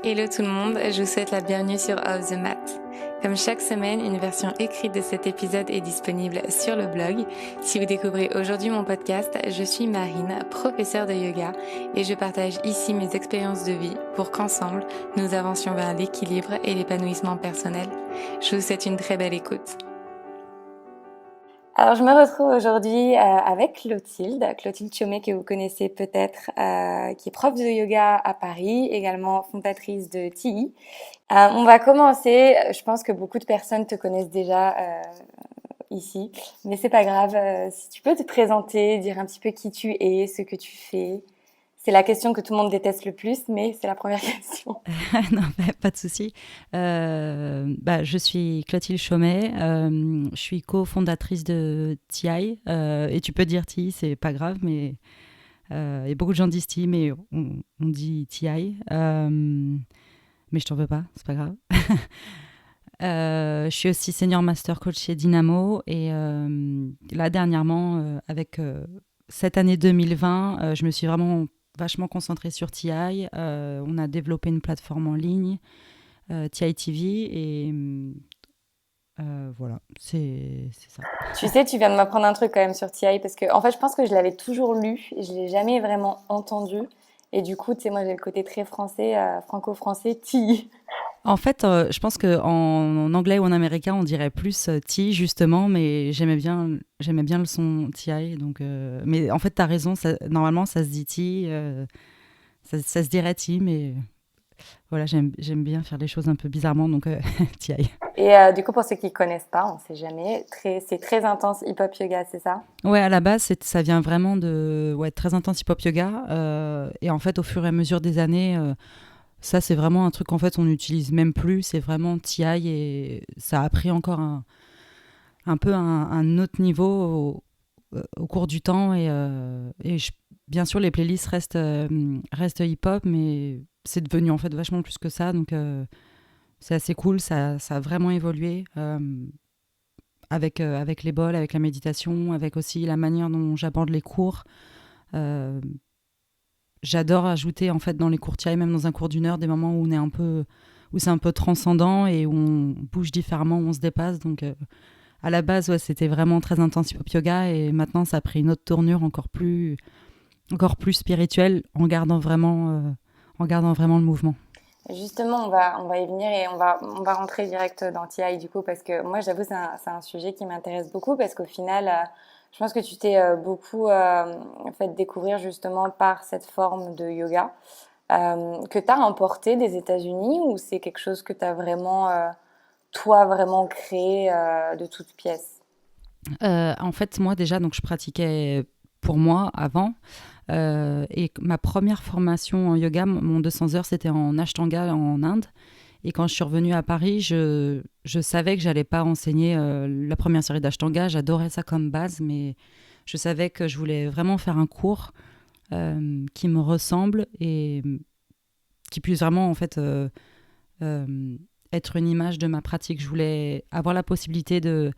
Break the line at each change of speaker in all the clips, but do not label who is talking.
Hello tout le monde, je vous souhaite la bienvenue sur Off the Mat. Comme chaque semaine, une version écrite de cet épisode est disponible sur le blog. Si vous découvrez aujourd'hui mon podcast, je suis Marine, professeure de yoga, et je partage ici mes expériences de vie pour qu'ensemble, nous avancions vers l'équilibre et l'épanouissement personnel. Je vous souhaite une très belle écoute. Alors, je me retrouve aujourd'hui avec Clotilde Chaumet que vous connaissez peut-être, qui est prof de yoga à Paris, également fondatrice de TI. On va commencer, je pense que beaucoup de personnes te connaissent déjà ici, mais c'est pas grave. Si tu peux te présenter, dire un petit peu qui tu es, ce que tu fais. C'est la question que tout le monde déteste le plus, mais c'est la première question.
Non, pas de souci. Je suis Clotilde Chaumet, je suis cofondatrice de TI, et tu peux dire TI, c'est pas grave, mais il y a beaucoup de gens disent TI, mais on dit TI, mais je t'en veux pas, c'est pas grave. Je suis aussi senior master coach chez Dynamo, et là dernièrement, avec cette année 2020, je me suis vraiment vachement concentrée sur TI. On a développé une plateforme en ligne, TI TV, et voilà, c'est ça.
Tu sais, tu viens de m'apprendre un truc quand même sur TI, parce que en fait, je pense que je l'avais toujours lu et je l'ai jamais vraiment entendu. Et du coup, tu sais, moi j'ai le côté très français, franco-français, TI.
En fait, je pense qu'en anglais ou en américain, on dirait plus TI justement, mais j'aimais bien le son TI. Donc, mais en fait, tu as raison, normalement ça se dit TI, ça se dirait TI, mais voilà, j'aime bien faire les choses un peu bizarrement, donc TI.
Et du coup, pour ceux qui connaissent pas, on sait jamais, c'est très intense hip-hop yoga, c'est ça?
Ouais, à la base, ça vient vraiment de très intense hip-hop yoga. Et en fait, au fur et à mesure des années, ça, c'est vraiment un truc qu'en fait, on n'utilise même plus. C'est vraiment TI, et ça a pris encore un peu un autre niveau au cours du temps. Bien sûr, les playlists restent hip-hop, mais c'est devenu en fait vachement plus que ça. Donc, c'est assez cool. Ça a vraiment évolué. Avec les bols, avec la méditation, avec aussi la manière dont j'aborde les cours. Euh, J'adore ajouter en fait dans les cours TI, même dans un cours d'1 heure, des moments où c'est un peu transcendant et où on bouge différemment, où on se dépasse. Donc à la base, ouais, c'était vraiment très intense hip-hop yoga, et maintenant ça a pris une autre tournure encore plus spirituelle, en gardant vraiment le mouvement.
Justement, on va y venir et on va rentrer direct dans TI du coup, parce que moi, j'avoue, c'est un sujet qui m'intéresse beaucoup parce qu'au final, je pense que tu t'es beaucoup fait découvrir justement par cette forme de yoga que tu as importé des États-Unis, ou c'est quelque chose que tu as vraiment, toi, vraiment créé de toutes pièces?
En fait, moi déjà, donc je pratiquais pour moi avant. Et ma première formation en yoga, mon 200 heures, c'était en Ashtanga en Inde. Et quand je suis revenue à Paris, je savais que j'allais pas enseigner la première série d'Ashtanga. J'adorais ça comme base, mais je savais que je voulais vraiment faire un cours qui me ressemble et qui puisse vraiment en fait euh, être une image de ma pratique. Je voulais avoir la possibilité de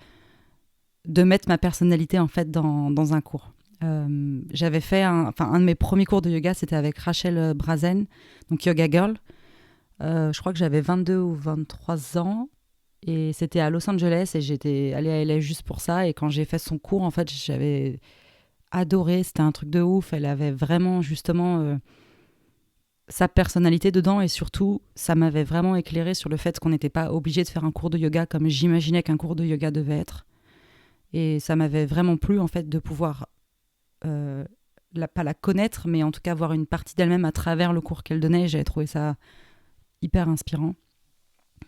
mettre ma personnalité en fait dans un cours. J'avais fait un de mes premiers cours de yoga, c'était avec Rachel Brazen, donc Yoga Girl. Je crois que j'avais 22 ou 23 ans, et c'était à Los Angeles, et j'étais allée à LA juste pour ça. Et quand j'ai fait son cours, en fait, j'avais adoré, c'était un truc de ouf. Elle avait vraiment justement sa personnalité dedans, et surtout, ça m'avait vraiment éclairé sur le fait qu'on n'était pas obligé de faire un cours de yoga comme j'imaginais qu'un cours de yoga devait être. Et ça m'avait vraiment plu en fait de pouvoir euh, pas la connaître, mais en tout cas voir une partie d'elle-même à travers le cours qu'elle donnait. J'avais trouvé ça hyper inspirant.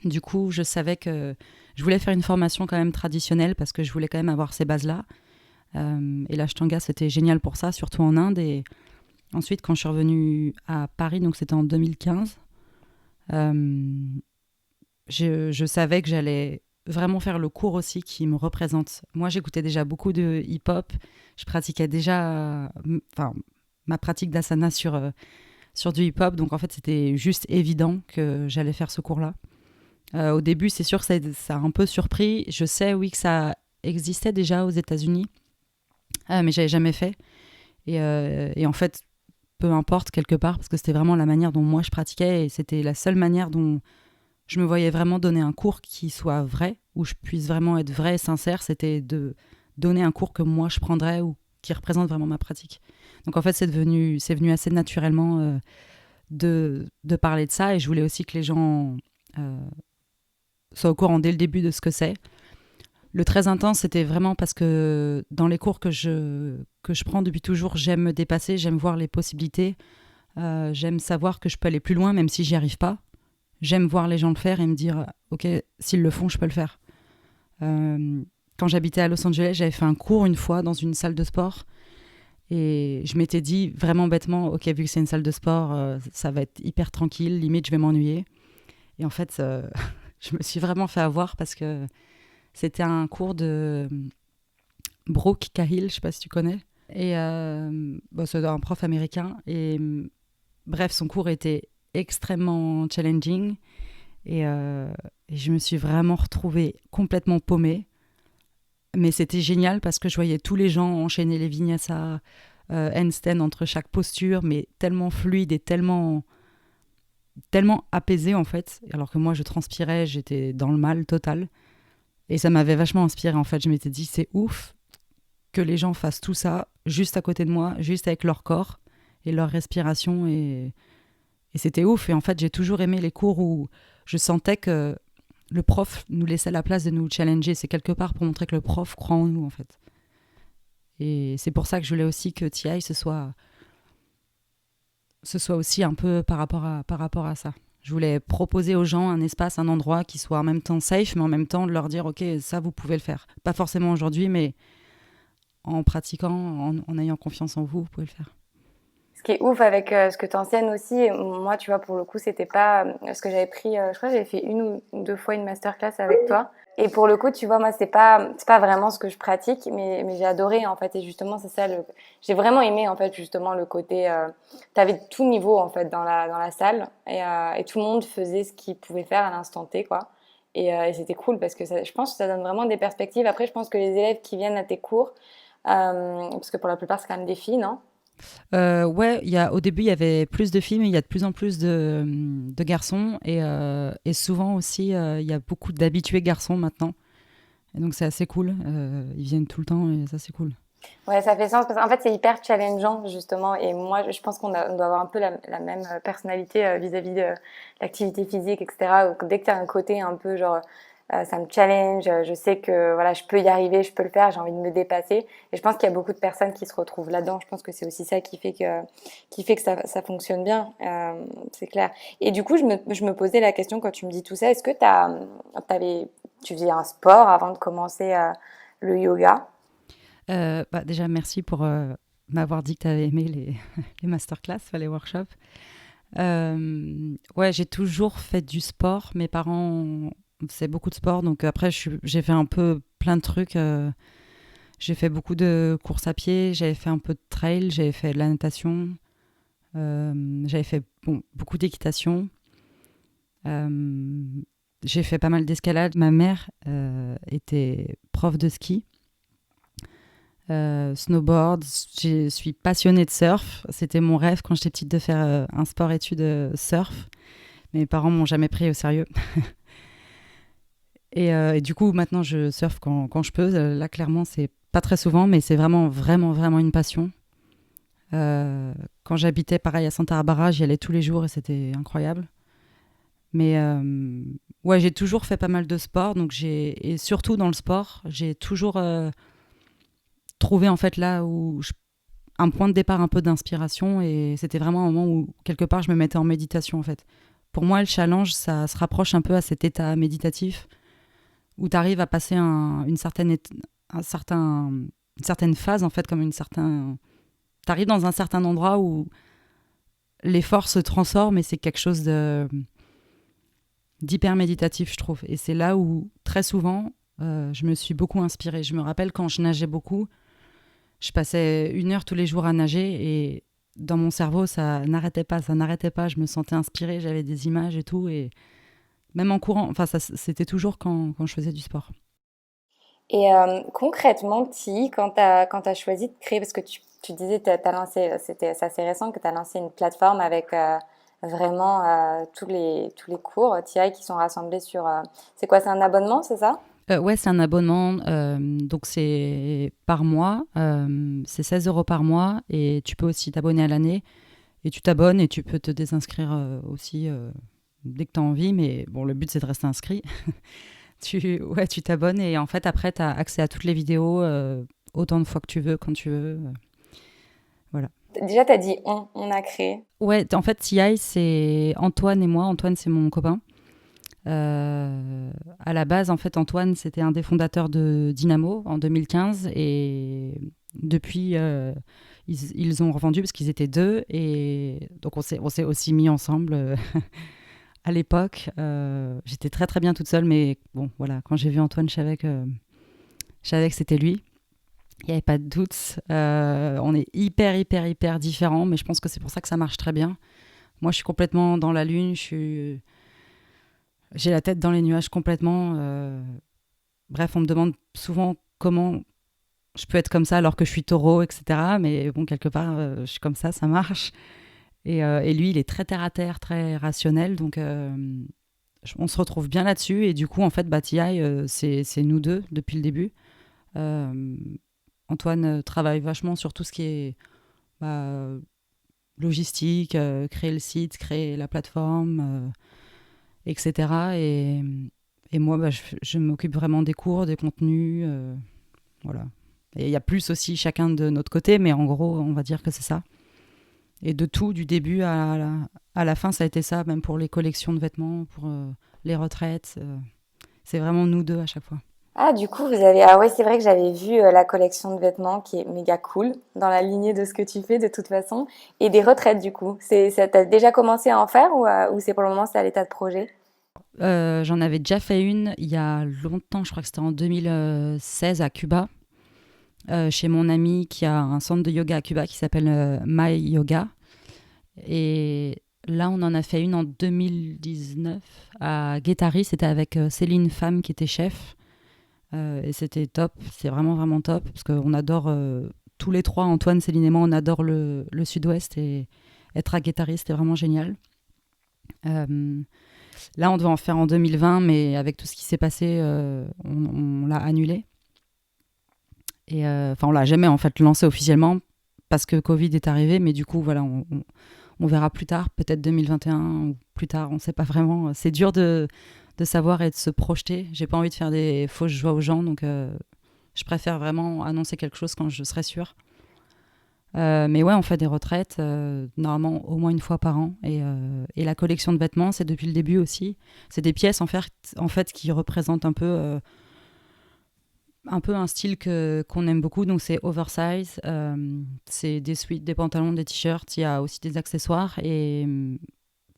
Du coup, je savais que je voulais faire une formation quand même traditionnelle, parce que je voulais quand même avoir ces bases-là. Et l'Ashtanga, c'était génial pour ça, surtout en Inde. Et ensuite, quand je suis revenue à Paris, donc c'était en 2015, je savais que j'allais vraiment faire le cours aussi qui me représente. Moi, j'écoutais déjà beaucoup de hip-hop. Je pratiquais déjà ma pratique d'asana sur du hip-hop. Donc, en fait, c'était juste évident que j'allais faire ce cours-là. Au début, c'est sûr que ça a un peu surpris. Je sais, oui, que ça existait déjà aux États-Unis, mais j'avais jamais fait. Et en fait, peu importe quelque part, parce que c'était vraiment la manière dont moi je pratiquais et c'était la seule manière dont je me voyais vraiment donner un cours qui soit vrai, où je puisse vraiment être vrai et sincère, c'était de donner un cours que moi je prendrais ou qui représente vraiment ma pratique. Donc en fait, c'est venu assez naturellement de parler de ça et je voulais aussi que les gens euh, soient au courant dès le début de ce que c'est. Le très intense, c'était vraiment parce que dans les cours que je prends depuis toujours, j'aime me dépasser, j'aime voir les possibilités, j'aime savoir que je peux aller plus loin même si j'y arrive pas. J'aime voir les gens le faire et me dire, ok, s'ils le font, je peux le faire. Euh, Quand j'habitais à Los Angeles, j'avais fait un cours une fois dans une salle de sport et je m'étais dit vraiment bêtement, ok, vu que c'est une salle de sport, ça va être hyper tranquille, limite je vais m'ennuyer. Et en fait, je me suis vraiment fait avoir parce que c'était un cours de Brooke Cahill, je sais pas si tu connais. Et bon, c'est un prof américain. Et bref, son cours était extrêmement challenging. Et je me suis vraiment retrouvée complètement paumée. Mais c'était génial parce que je voyais tous les gens enchaîner les vinyasa, handstand entre chaque posture, mais tellement fluide et tellement apaisé en fait. Alors que moi, je transpirais, j'étais dans le mal total. Et ça m'avait vachement inspiré en fait. Je m'étais dit, c'est ouf que les gens fassent tout ça juste à côté de moi, juste avec leur corps et leur respiration. Et c'était ouf. Et en fait, j'ai toujours aimé les cours où je sentais que le prof nous laissait la place de nous challenger. C'est quelque part pour montrer que le prof croit en nous, en fait. Et c'est pour ça que je voulais aussi que TI ce soit aussi un peu par rapport à ça. Je voulais proposer aux gens un espace, un endroit qui soit en même temps safe, mais en même temps de leur dire, OK, ça, vous pouvez le faire. Pas forcément aujourd'hui, mais en pratiquant, en ayant confiance en vous, vous pouvez le faire.
Ce qui est ouf avec ce que tu enseignes aussi, et moi, tu vois, pour le coup, c'était pas ce que j'avais pris. Je crois que j'avais fait une ou deux fois une masterclass avec toi. Et pour le coup, tu vois, moi, c'est pas vraiment ce que je pratique, mais j'ai adoré en fait. Et justement, c'est ça. J'ai vraiment aimé en fait justement le côté. T'avais tout niveau en fait dans la salle, et tout le monde faisait ce qu'il pouvait faire à l'instant T, quoi. Et c'était cool parce que je pense que ça donne vraiment des perspectives. Après, je pense que les élèves qui viennent à tes cours, parce que pour la plupart, c'est quand même des filles, non?
Ouais, au début, il y avait plus de filles, mais il y a de plus en plus de garçons. Et souvent aussi, il y a beaucoup d'habitués garçons maintenant. Et donc, c'est assez cool. Ils viennent tout le temps et ça, c'est cool.
Ouais, ça fait sens parce qu'en fait c'est hyper challengeant justement et moi je pense on doit avoir un peu la même personnalité vis-à-vis de l'activité physique etc. Donc, dès que tu as un côté un peu genre ça me challenge, je sais que voilà je peux y arriver, je peux le faire, j'ai envie de me dépasser et je pense qu'il y a beaucoup de personnes qui se retrouvent là-dedans. Je pense que c'est aussi ça qui fait que ça fonctionne bien, c'est clair. Et du coup je me posais la question quand tu me dis tout ça, est-ce que tu faisais un sport avant de commencer le yoga?
Bah, déjà, merci pour m'avoir dit que tu avais aimé les masterclass, enfin, les workshops. Ouais, j'ai toujours fait du sport. Mes parents faisaient beaucoup de sport, donc après, j'ai fait un peu plein de trucs. J'ai fait beaucoup de courses à pied, j'avais fait un peu de trail, j'avais fait de la natation, j'avais fait beaucoup d'équitation. Euh, j'ai fait pas mal d'escalade. Ma mère était prof de ski. Snowboard, je suis passionnée de surf. C'était mon rêve quand j'étais petite de faire un sport-études surf. Mes parents m'ont jamais pris au sérieux. Et du coup, maintenant, je surfe quand je peux. Là, clairement, c'est pas très souvent, mais c'est vraiment, vraiment, vraiment une passion. Quand j'habitais, pareil, à Santa Barbara, j'y allais tous les jours et c'était incroyable. Mais ouais, j'ai toujours fait pas mal de sport. Et surtout dans le sport, j'ai toujours trouvé en fait là où un point de départ un peu d'inspiration et c'était vraiment un moment où quelque part je me mettais en méditation en fait. Pour moi, le challenge, ça se rapproche un peu à cet état méditatif où tu arrives à passer une certaine phase en fait, comme une certaine... Tu arrives dans un certain endroit où l'effort se transforme et c'est quelque chose d'hyper méditatif, je trouve. Et c'est là où très souvent, je me suis beaucoup inspirée. Je me rappelle quand je nageais beaucoup, je passais 1 heure tous les jours à nager et dans mon cerveau, ça n'arrêtait pas, ça n'arrêtait pas. Je me sentais inspirée, j'avais des images et tout. Et même en courant, enfin, c'était toujours quand je faisais du sport.
Et concrètement, Ti, quand t'as choisi de créer, parce que tu disais, t'as lancé, c'est assez récent que tu as lancé une plateforme avec vraiment tous les cours TI qui sont rassemblés sur. C'est quoi, c'est un abonnement, c'est ça?
Ouais, c'est un abonnement, donc c'est par mois, c'est 16 € par mois et tu peux aussi t'abonner à l'année et tu t'abonnes et tu peux te désinscrire aussi dès que tu as envie, mais bon, le but c'est de rester inscrit. Ouais, tu t'abonnes et en fait après tu as accès à toutes les vidéos autant de fois que tu veux, quand tu veux, voilà.
Déjà, tu as dit on a créé.
Ouais, en fait TI c'est Antoine et moi, Antoine c'est mon copain. À la base, en fait, Antoine, c'était un des fondateurs de Dynamo en 2015 et depuis, ils ont revendu parce qu'ils étaient deux et donc on s'est aussi mis ensemble à l'époque. J'étais très très bien toute seule, mais bon, voilà, quand j'ai vu Antoine, je savais que c'était lui. Il n'y avait pas de doute. On est hyper hyper hyper différents, mais je pense que c'est pour ça que ça marche très bien. Moi, je suis complètement dans la lune, j'ai la tête dans les nuages complètement. Bref, on me demande souvent comment je peux être comme ça alors que je suis taureau, etc. Mais bon, quelque part, je suis comme ça marche. Et lui, il est très terre à terre, très rationnel. Donc, on se retrouve bien là-dessus. Et du coup, en fait, TI, c'est nous deux depuis le début. Euh, Antoine travaille vachement sur tout ce qui est bah, logistique, créer le site, créer la plateforme, etc. Et moi, je m'occupe vraiment des cours, des contenus. Voilà. Et il y a plus aussi chacun de notre côté, mais en gros, on va dire que c'est ça. Et de tout, du début à la fin, ça a été ça, même pour les collections de vêtements, pour les retraites. C'est vraiment nous deux à chaque fois.
Ah, du coup, vous avez. Ah, ouais, c'est vrai que j'avais vu la collection de vêtements qui est méga cool, dans la lignée de ce que tu fais de toute façon. Et des retraites, du coup. T'as déjà commencé à en faire ou c'est pour le moment, c'est à l'état de projet?
J'en avais déjà fait une il y a longtemps, je crois que c'était en 2016 à Cuba, chez mon ami qui a un centre de yoga à Cuba qui s'appelle My Yoga. Et là, on en a fait une en 2019 à Guétari. C'était avec Céline Femme qui était chef. Et c'était top. C'est vraiment, vraiment top. Parce qu'on adore, tous les trois, Antoine, Céline et moi, on adore le sud-ouest. Et être à Guétari, c'était vraiment génial. Euh, Là, on devait en faire en 2020, mais avec tout ce qui s'est passé, on l'a annulé. Et enfin, on l'a jamais en fait lancé officiellement parce que Covid est arrivé. Mais du coup, voilà, on verra plus tard, peut-être 2021 ou plus tard, on ne sait pas vraiment. C'est dur de savoir et de se projeter. J'ai pas envie de faire des fausses joies aux gens, donc je préfère vraiment annoncer quelque chose quand je serai sûre. Mais ouais, on fait des retraites, normalement au moins une fois par an. Et la collection de vêtements, c'est depuis le début aussi. C'est des pièces en fait qui représentent un peu un style qu'on aime beaucoup. Donc c'est oversize, c'est des sweats, des pantalons, des t-shirts. Il y a aussi des accessoires. Et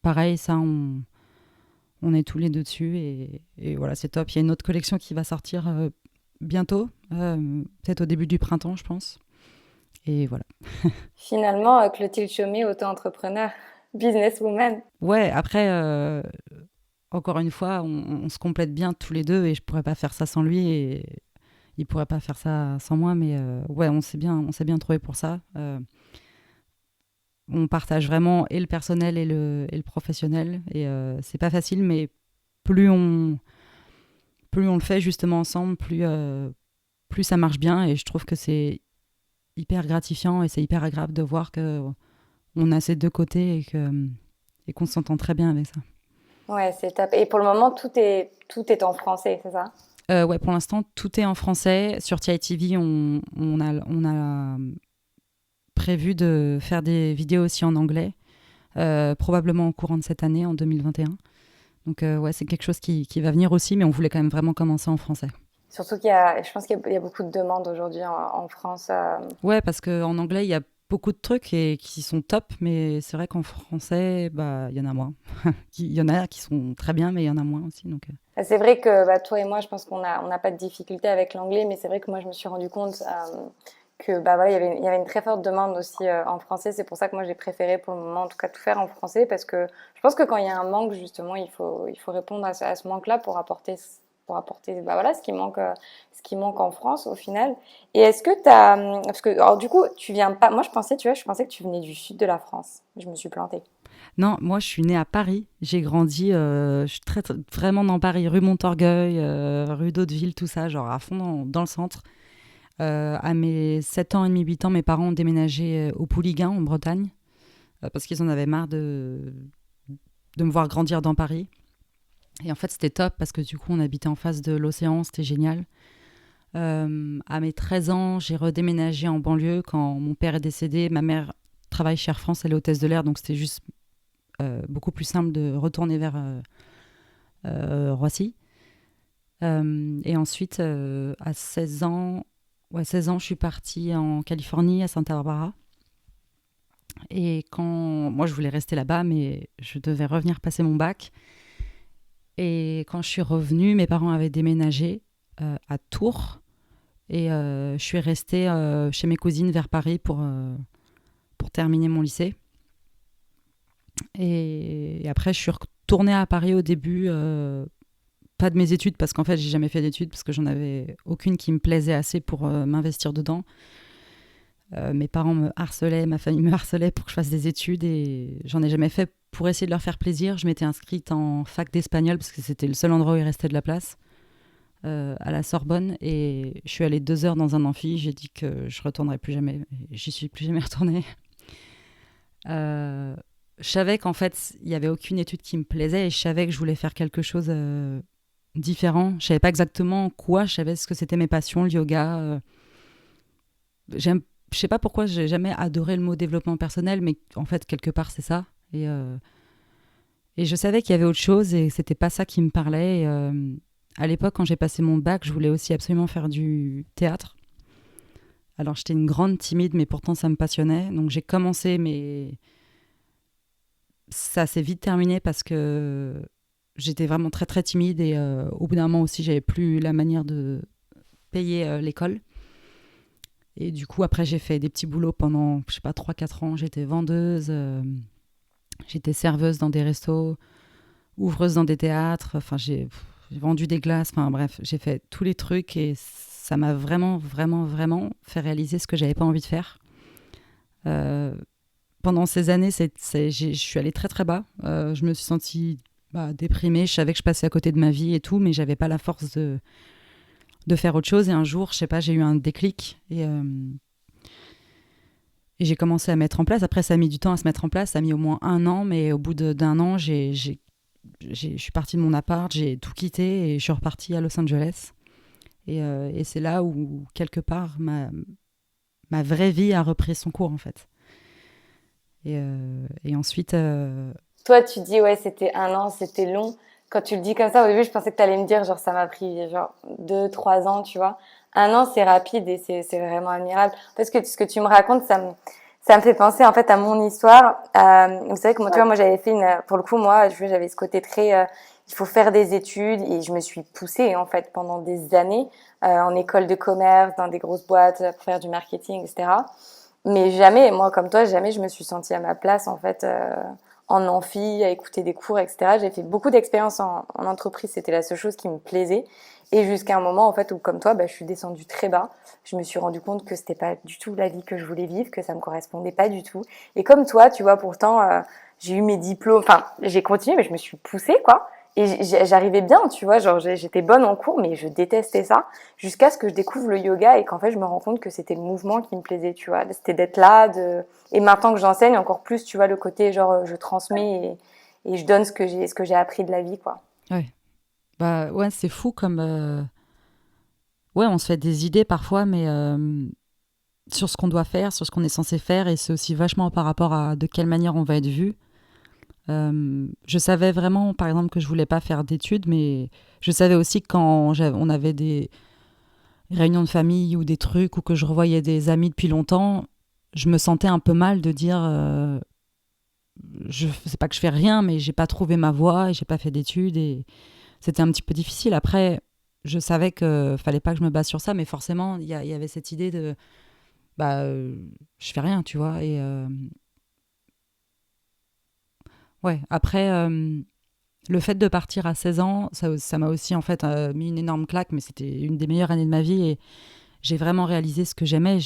pareil, ça, on est tous les deux dessus. Et voilà, c'est top. Il y a une autre collection qui va sortir bientôt, peut-être au début du printemps, je pense. Et voilà.
Finalement, Clotilde Chaumet, auto-entrepreneur, businesswoman.
Ouais, après, encore une fois, on se complète bien tous les deux et je pourrais pas faire ça sans lui et il pourrait pas faire ça sans moi. Mais ouais, on s'est bien trouvé pour ça. On partage vraiment et le personnel et le professionnel et c'est pas facile, mais plus on, plus on le fait justement ensemble, plus ça marche bien et je trouve que c'est hyper gratifiant et c'est hyper agréable de voir que on a ces deux côtés et qu'on s'entend très bien avec ça.
Ouais, c'est top. Et pour le moment, tout est en français, c'est ça?
Ouais, pour l'instant, tout est en français. Sur TITV, on a prévu de faire des vidéos aussi en anglais, probablement au courant de cette année, en 2021. Donc, ouais, c'est quelque chose qui va venir aussi, mais on voulait quand même vraiment commencer en français.
Surtout je pense qu'il y a beaucoup de demandes aujourd'hui en France.
Ouais, parce qu'en anglais, il y a beaucoup de trucs qui sont top, mais c'est vrai qu'en français, bah, il y en a moins. Il y en a qui sont très bien, mais il y en a moins aussi. Donc,
C'est vrai que toi et moi, je pense qu'on n'a pas de difficulté avec l'anglais, mais c'est vrai que moi, je me suis rendu compte que bah voilà, il y avait une très forte demande aussi en français. C'est pour ça que moi, j'ai préféré pour le moment, en tout cas, tout faire en français, parce que je pense que quand il y a un manque, justement, il faut répondre à ce manque-là pour apporter pour apporter bah, voilà, ce qui manque en France au final. Et est-ce que tu as... Parce que alors, du coup, tu viens pas... Moi, je pensais, tu vois, je pensais que tu venais du sud de la France. Je me suis plantée.
Non, moi je suis née à Paris. J'ai grandi, je suis vraiment dans Paris, rue Montorgueil, rue d'Hauteville, tout ça, genre à fond dans le centre. À mes 7 ans et demi, 8 ans, mes parents ont déménagé au Pouliguen, en Bretagne, parce qu'ils en avaient marre de me voir grandir dans Paris. Et en fait, c'était top parce que du coup, on habitait en face de l'océan, c'était génial. À mes 13 ans, j'ai redéménagé en banlieue quand mon père est décédé. Ma mère travaille chez Air France, elle est hôtesse de l'air, donc c'était juste beaucoup plus simple de retourner vers Roissy. Et ensuite, à 16 ans, ouais, 16 ans, je suis partie en Californie, à Santa Barbara. Et quand moi, je voulais rester là-bas, mais je devais revenir passer mon bac. Et quand je suis revenue, mes parents avaient déménagé à Tours. Et je suis restée chez mes cousines vers Paris pour terminer mon lycée. Et après, je suis retournée à Paris au début, pas de mes études, parce qu'en fait, j'ai jamais fait d'études, parce que j'en avais aucune qui me plaisait assez pour m'investir dedans. Mes parents me harcelaient, ma famille me harcelait pour que je fasse des études, et j'en ai jamais fait pour essayer de leur faire plaisir. Je m'étais inscrite en fac d'espagnol, parce que c'était le seul endroit où il restait de la place, à la Sorbonne, et je suis allée 2 heures dans un amphi, j'ai dit que je retournerais plus jamais, et j'y suis plus jamais retournée. Euh, je savais qu'en fait, il n'y avait aucune étude qui me plaisait, et je savais que je voulais faire quelque chose différent. Je savais pas exactement quoi, je savais ce que c'était mes passions, le yoga. Je sais pas pourquoi j'ai jamais adoré le mot développement personnel, mais en fait, quelque part, c'est ça. Et je savais qu'il y avait autre chose, et c'était pas ça qui me parlait. À l'époque, quand j'ai passé mon bac, je voulais aussi absolument faire du théâtre. Alors, j'étais une grande timide, mais pourtant, ça me passionnait. Donc, j'ai commencé, mais ça s'est vite terminé parce que j'étais vraiment très, très timide. Et au bout d'un moment aussi, j'avais plus la manière de payer l'école. Et du coup, après, j'ai fait des petits boulots pendant, je sais pas, 3 4 ans. J'étais vendeuse, j'étais serveuse dans des restos, ouvreuse dans des théâtres. Enfin, j'ai vendu des glaces. Enfin, bref, j'ai fait tous les trucs, et ça m'a vraiment, vraiment, vraiment fait réaliser ce que j'avais pas envie de faire. Euh, Pendant ces années, je suis allée très, très bas. Je me suis sentie déprimée. Je savais que je passais à côté de ma vie et tout, mais j'avais pas la force de faire autre chose. Et un jour, je sais pas, j'ai eu un déclic, et j'ai commencé à mettre en place. Après, ça a mis du temps à se mettre en place. Ça a mis au moins 1 an, mais au bout d'un an, je suis partie de mon appart, j'ai tout quitté, et je suis repartie à Los Angeles. Et c'est là où, quelque part, ma vraie vie a repris son cours, en fait. Et ensuite,
Toi, tu dis, ouais, c'était 1 an, c'était long. Quand tu le dis comme ça, au début, je pensais que tu allais me dire, genre, ça m'a pris, genre, 2, 3 ans, tu vois. 1 an, c'est rapide et c'est vraiment admirable. Parce que ce que tu me racontes, ça me fait penser, en fait, à mon histoire. Vous savez que moi, tu vois, moi, j'avais fait pour le coup, moi, j'avais ce côté très, il faut faire des études, et je me suis poussée, en fait, pendant des années, en école de commerce, dans des grosses boîtes, pour faire du marketing, etc. Mais jamais, moi comme toi, jamais je me suis sentie à ma place en fait en amphi, à écouter des cours, etc. J'ai fait beaucoup d'expériences en entreprise, c'était la seule chose qui me plaisait. Et jusqu'à un moment en fait où comme toi, je suis descendue très bas. Je me suis rendu compte que c'était pas du tout la vie que je voulais vivre, que ça me correspondait pas du tout. Et comme toi, tu vois, pourtant j'ai eu mes diplômes, enfin j'ai continué, mais je me suis poussée quoi. Et j'arrivais bien, tu vois, genre j'étais bonne en cours, mais je détestais ça, jusqu'à ce que je découvre le yoga et qu'en fait je me rends compte que c'était le mouvement qui me plaisait, tu vois, c'était d'être là, et maintenant que j'enseigne encore plus, tu vois, le côté genre je transmets et je donne ce que j'ai appris de la vie, quoi.
ouais, ouais, c'est fou comme, ouais, on se fait des idées parfois, mais sur ce qu'on doit faire, sur ce qu'on est censé faire, et c'est aussi vachement par rapport à de quelle manière on va être vu. Je savais vraiment, par exemple, que je voulais pas faire d'études, mais je savais aussi que quand on avait des réunions de famille ou des trucs, ou que je revoyais des amis depuis longtemps, je me sentais un peu mal de dire, je sais pas que je fais rien, mais j'ai pas trouvé ma voie, et j'ai pas fait d'études, et c'était un petit peu difficile. Après, je savais que fallait pas que je me base sur ça, mais forcément, il y avait cette idée de, bah, je fais rien, tu vois. Et ouais, après, Le fait de partir à 16 ans, ça m'a aussi en fait mis une énorme claque, mais c'était une des meilleures années de ma vie et j'ai vraiment réalisé ce que j'aimais.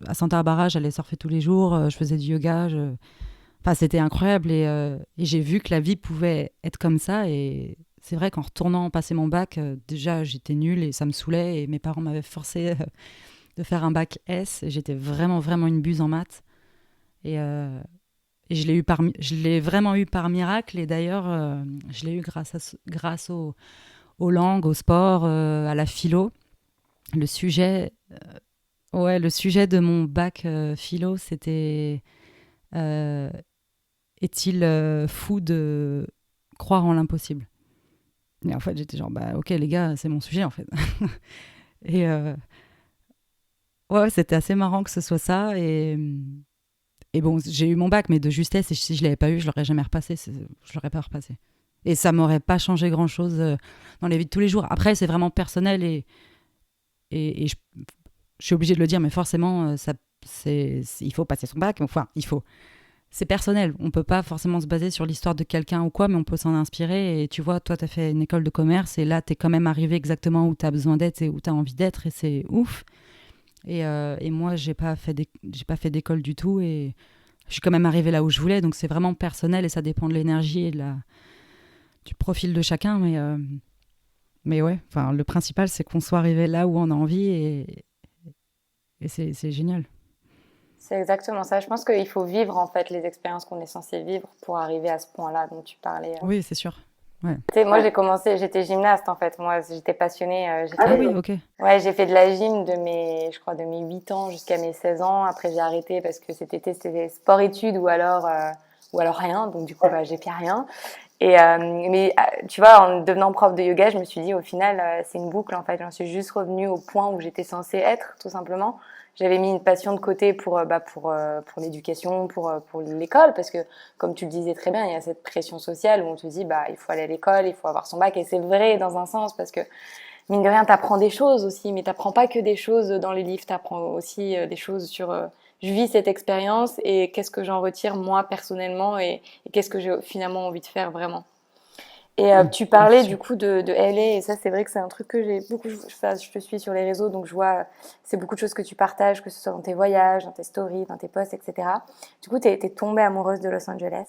À Santa Barbara, j'allais surfer tous les jours, je faisais du yoga. Enfin, c'était incroyable et j'ai vu que la vie pouvait être comme ça. Et c'est vrai qu'en retournant passer mon bac, déjà j'étais nulle et ça me saoulait et mes parents m'avaient forcé de faire un bac S. Et j'étais vraiment, vraiment une buse en maths. Et, euh, et je l'ai vraiment eu par miracle. Et d'ailleurs, je l'ai eu grâce aux langues, au sport, à la philo. Le sujet, ouais, le sujet de mon bac philo, c'était euh, est-il fou de croire en l'impossible? Et en fait, j'étais genre, bah ok les gars, c'est mon sujet en fait. Et ouais, c'était assez marrant que ce soit ça. Et bon, j'ai eu mon bac, mais de justesse, et si je l'avais pas eu, je l'aurais jamais repassé. Je l'aurais pas repassé. Et ça m'aurait pas changé grand-chose dans les vies de tous les jours. Après, c'est vraiment personnel et je suis obligée de le dire, mais forcément, il faut passer son bac. Enfin, il faut. C'est personnel. On peut pas forcément se baser sur l'histoire de quelqu'un ou quoi, mais on peut s'en inspirer. Et tu vois, toi, tu as fait une école de commerce et là, tu es quand même arrivé exactement où tu as besoin d'être et où tu as envie d'être et c'est ouf. Et moi, j'ai pas fait d'école du tout et je suis quand même arrivée là où je voulais. Donc, c'est vraiment personnel et ça dépend de l'énergie et du profil de chacun. Mais ouais, enfin, le principal, c'est qu'on soit arrivé là où on a envie et c'est génial.
C'est exactement ça. Je pense qu'il faut vivre en fait les expériences qu'on est censé vivre pour arriver à ce point-là dont tu parlais.
Oui, c'est sûr. Ouais.
Tu sais, moi j'ai commencé, j'étais gymnaste en fait. Moi j'étais passionnée.
Ah oui, ok.
Ouais, j'ai fait de la gym je crois de mes 8 ans jusqu'à mes 16 ans. Après j'ai arrêté parce que c'était sport-études ou alors rien. Donc du coup bah, j'ai fait rien. Mais tu vois, en devenant prof de yoga, je me suis dit au final c'est une boucle en fait. J'en suis juste revenue au point où j'étais censée être tout simplement. J'avais mis une passion de côté pour l'éducation, pour l'école, parce que comme tu le disais très bien, il y a cette pression sociale où on te dit bah il faut aller à l'école, il faut avoir son bac, et c'est vrai dans un sens parce que mine de rien t'apprends des choses aussi, mais t'apprends pas que des choses dans les livres, t'apprends aussi des choses sur je vis cette expérience et qu'est-ce que j'en retire moi personnellement et qu'est-ce que j'ai finalement envie de faire vraiment. Et tu
C'est
parlais du
sûr.
coup de LA, et ça c'est vrai que c'est un truc que j'ai beaucoup, enfin, je te suis sur les réseaux, donc je vois, c'est beaucoup de choses que tu partages, que ce soit dans tes voyages, dans tes stories, dans tes posts, etc. Du coup, t'es tombée amoureuse de Los Angeles.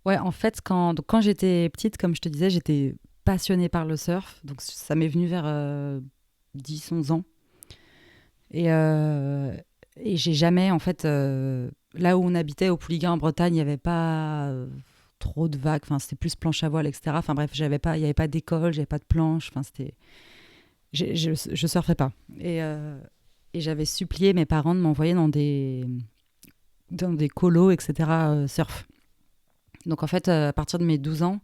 Ouais, en fait, quand j'étais petite, comme je te disais, j'étais passionnée par le surf. Donc, ça m'est venu vers 10-11 ans. Et, euh, et j'ai jamais, en fait, là où on habitait, au Pouliguen, en Bretagne, il n'y avait pas trop de vagues. Enfin, c'était plus planche à voile, etc. Enfin, bref, il n'y avait pas d'école, j'avais pas de planche. Enfin, je surfais pas. Et j'avais supplié mes parents de m'envoyer dans des colos, etc., surf. Donc, en fait, à partir de mes 12 ans,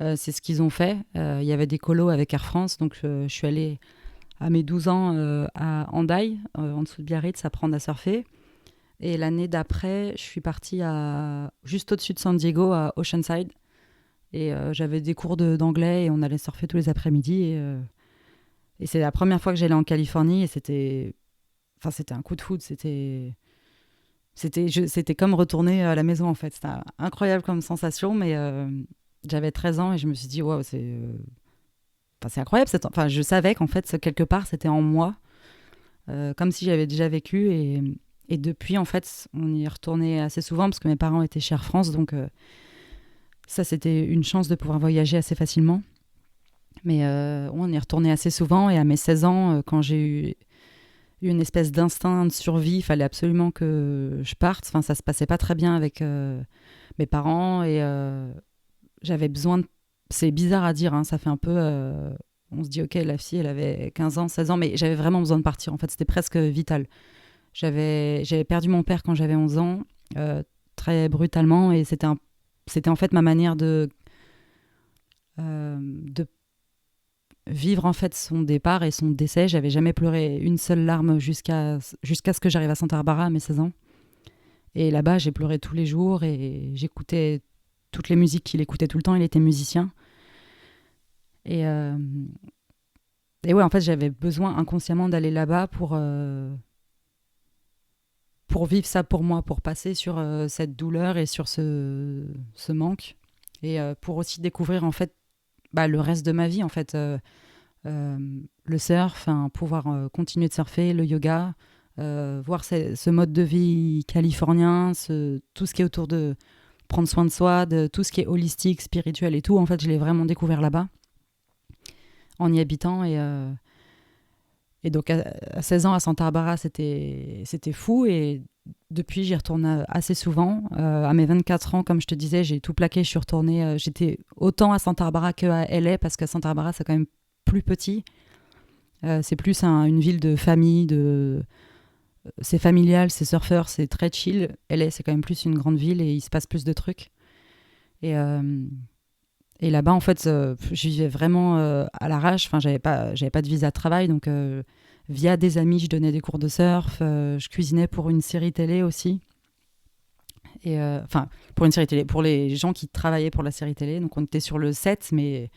c'est ce qu'ils ont fait. Il y avait des colos avec Air France, donc je suis allée à mes 12 ans à Hendaye, en dessous de Biarritz, apprendre à surfer. Et l'année d'après, je suis partie juste au-dessus de San Diego, à Oceanside. Et j'avais des cours d'anglais et on allait surfer tous les après-midi. Et c'est la première fois que j'allais en Californie et c'était un coup de foudre. C'était comme retourner à la maison en fait. C'était incroyable comme sensation, mais j'avais 13 ans et je me suis dit, waouh, c'est incroyable. Enfin, je savais qu'en fait, quelque part, c'était en moi, comme si j'avais déjà vécu. Et depuis, en fait, on y est retourné assez souvent parce que mes parents étaient chez Air France. Donc, ça, c'était une chance de pouvoir voyager assez facilement. Mais on y est retourné assez souvent. Et à mes 16 ans, quand j'ai eu une espèce d'instinct de survie, il fallait absolument que je parte. Enfin, ça se passait pas très bien avec mes parents. Et j'avais besoin de... C'est bizarre à dire, hein, ça fait un peu... on se dit, ok, la fille, elle avait 15 ans, 16 ans, mais j'avais vraiment besoin de partir. En fait, c'était presque vital. J'avais perdu mon père quand j'avais 11 ans, très brutalement, et c'était en fait ma manière de vivre en fait son départ et son décès. J'avais jamais pleuré une seule larme jusqu'à ce que j'arrive à Santa Barbara à mes 16 ans. Et là-bas, j'ai pleuré tous les jours et j'écoutais toutes les musiques qu'il écoutait tout le temps. Il était musicien. Et, euh, et ouais, en fait, j'avais besoin inconsciemment d'aller là-bas pour vivre ça pour moi, pour passer sur cette douleur et sur ce manque. Et pour aussi découvrir, en fait, le reste de ma vie, en fait. Euh, le surf, pouvoir continuer de surfer, le yoga, voir ce mode de vie californien, tout ce qui est autour de prendre soin de soi, de tout ce qui est holistique, spirituel et tout. En fait, je l'ai vraiment découvert là-bas, en y habitant. Et donc, à 16 ans, à Santa Barbara, c'était fou. Et depuis, j'y retourne assez souvent. À mes 24 ans, comme je te disais, j'ai tout plaqué. Je suis retournée. J'étais autant à Santa Barbara qu'à LA, parce qu'à Santa Barbara, c'est quand même plus petit. C'est plus une ville de famille, c'est familial, c'est surfeur, c'est très chill. LA, c'est quand même plus une grande ville et il se passe plus de trucs. Et, euh, et là-bas, en fait, je vivais vraiment à l'arrache. Enfin, j'avais pas de visa de travail, donc via des amis, je donnais des cours de surf. Je cuisinais pour une série télé aussi. Et pour une série télé, pour les gens qui travaillaient pour la série télé. Donc, on était sur le set, mais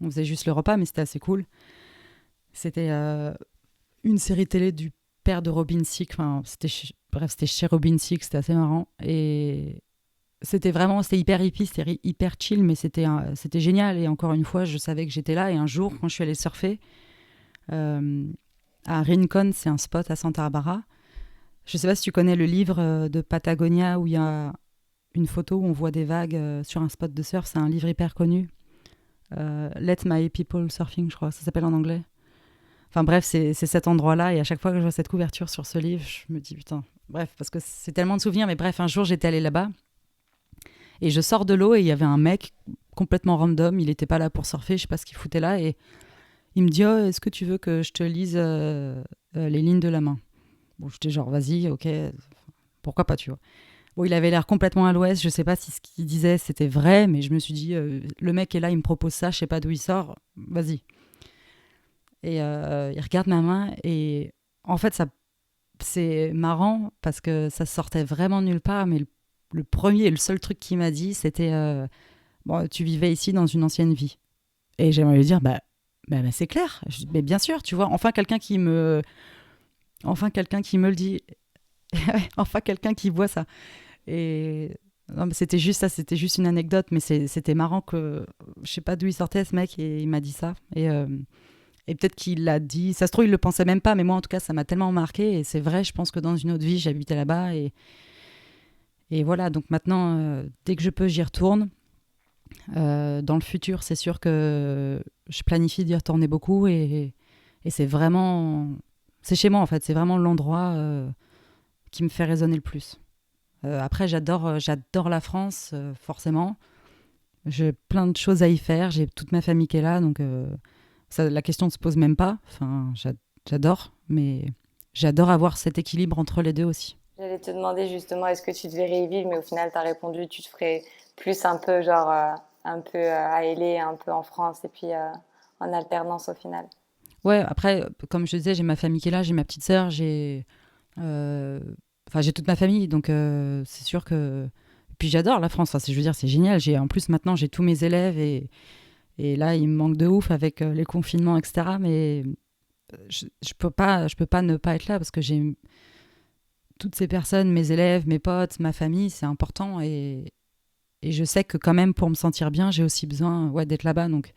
on faisait juste le repas, mais c'était assez cool. C'était une série télé du père de Robin Thicke. Enfin, c'était chez Robin Thicke, c'était assez marrant. Et c'était hyper hippie, c'était hyper chill, mais c'était génial. Et encore une fois, je savais que j'étais là. Et un jour, quand je suis allée surfer, euh, à Rincon, c'est un spot à Santa Barbara. Je sais pas si tu connais le livre de Patagonia où il y a une photo où on voit des vagues sur un spot de surf. C'est un livre hyper connu. Let My People Surfing, je crois, ça s'appelle en anglais. Enfin bref, c'est cet endroit-là. Et à chaque fois que je vois cette couverture sur ce livre, je me dis putain. Bref, parce que c'est tellement de souvenirs. Mais bref, un jour, j'étais allée là-bas. Et je sors de l'eau et il y avait un mec complètement random. Il n'était pas là pour surfer, je sais pas ce qu'il foutait là. Et il me dit oh, est-ce que tu veux que je te lise les lignes de la main. Bon, j'étais genre vas-y, ok, pourquoi pas, tu vois. Bon, il avait l'air complètement à l'ouest. Je sais pas si ce qu'il disait c'était vrai, mais je me suis dit le mec est là, il me propose ça, je sais pas d'où il sort, vas-y. Et il regarde ma main et en fait, c'est marrant parce que ça sortait vraiment nulle part, mais le premier et le seul truc qu'il m'a dit, c'était bon, tu vivais ici dans une ancienne vie. Et j'aimerais lui dire c'est clair, mais bien sûr, tu vois, enfin quelqu'un qui me le dit, enfin quelqu'un qui voit ça. Et non, mais c'était juste ça, c'était juste une anecdote, mais c'était marrant que je sais pas d'où il sortait ce mec et il m'a dit ça. Et peut-être qu'il l'a dit, ça se trouve il le pensait même pas, mais moi en tout cas ça m'a tellement marqué et c'est vrai, je pense que dans une autre vie j'habitais là-bas et voilà, donc maintenant dès que je peux j'y retourne. Dans le futur c'est sûr que je planifie d'y retourner beaucoup et c'est chez moi en fait, c'est vraiment l'endroit qui me fait résonner le plus. Après j'adore la France forcément, j'ai plein de choses à y faire, j'ai toute ma famille qui est là donc la question ne se pose même pas. Enfin, j'adore, mais j'adore avoir cet équilibre entre les deux aussi.
J'allais te demander justement, est-ce que tu te verrais y vivre, mais au final, tu as répondu, tu te ferais plus un peu genre, un peu à LA, un peu en France, et puis en alternance au final.
Ouais, après, comme je disais, j'ai ma famille qui est là, j'ai ma petite sœur, euh, j'ai toute ma famille, donc c'est sûr que. Puis j'adore la France. Enfin, je veux dire, c'est génial. En plus maintenant, j'ai tous mes élèves et là, il me manque de ouf avec les confinements, etc. Mais je peux pas ne pas être là parce que j'ai toutes ces personnes, mes élèves, mes potes, ma famille, c'est important et je sais que quand même pour me sentir bien, j'ai aussi besoin ouais, d'être là-bas. Donc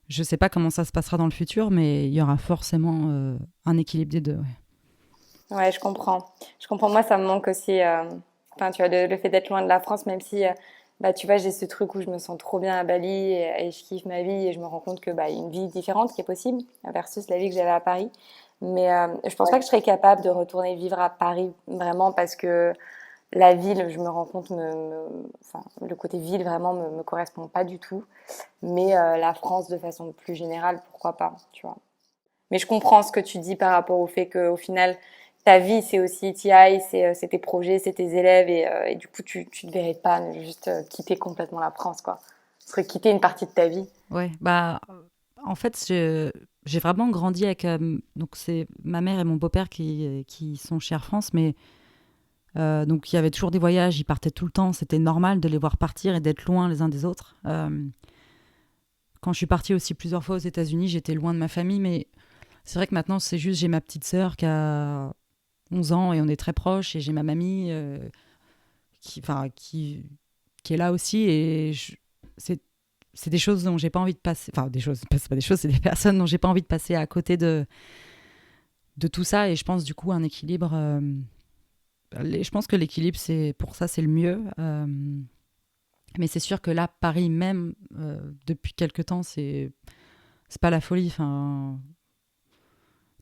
je sais pas comment ça se passera dans le futur, mais il y aura forcément un équilibre des deux. Ouais.
Ouais, je comprends. Je comprends. Moi, ça me manque aussi. Enfin, tu vois, le fait d'être loin de la France, même si, bah, tu vois, j'ai ce truc où je me sens trop bien à Bali et je kiffe ma vie et je me rends compte que bah, il y a une vie différente qui est possible versus la vie que j'avais à Paris. Mais je pense pas que je serais capable de retourner vivre à Paris vraiment parce que la ville, je me rends compte, enfin, le côté ville vraiment me correspond pas du tout. Mais la France, de façon plus générale, pourquoi pas, tu vois. Mais je comprends ce que tu dis par rapport au fait qu'au final, ta vie, c'est aussi ETI, c'est tes projets, c'est tes élèves, et du coup, tu ne te verrais pas juste quitter complètement la France, quoi. Ce serait quitter une partie de ta vie.
Ouais, en fait, j'ai vraiment grandi avec. Donc, c'est ma mère et mon beau-père qui sont chez Air France, mais donc il y avait toujours des voyages, ils partaient tout le temps, c'était normal de les voir partir et d'être loin les uns des autres. Quand je suis partie aussi plusieurs fois aux États-Unis, j'étais loin de ma famille, mais c'est vrai que maintenant, c'est juste, j'ai ma petite sœur qui a 11 ans et on est très proches, et j'ai ma mamie qui est là aussi, et c'est des choses dont j'ai pas envie de passer. Enfin, des choses, c'est pas des choses, c'est des personnes dont j'ai pas envie de passer à côté de tout ça. Et je pense, du coup, un équilibre. Je pense que l'équilibre, pour ça, c'est le mieux. Mais c'est sûr que là, Paris même, depuis quelque temps, c'est pas la folie. Enfin,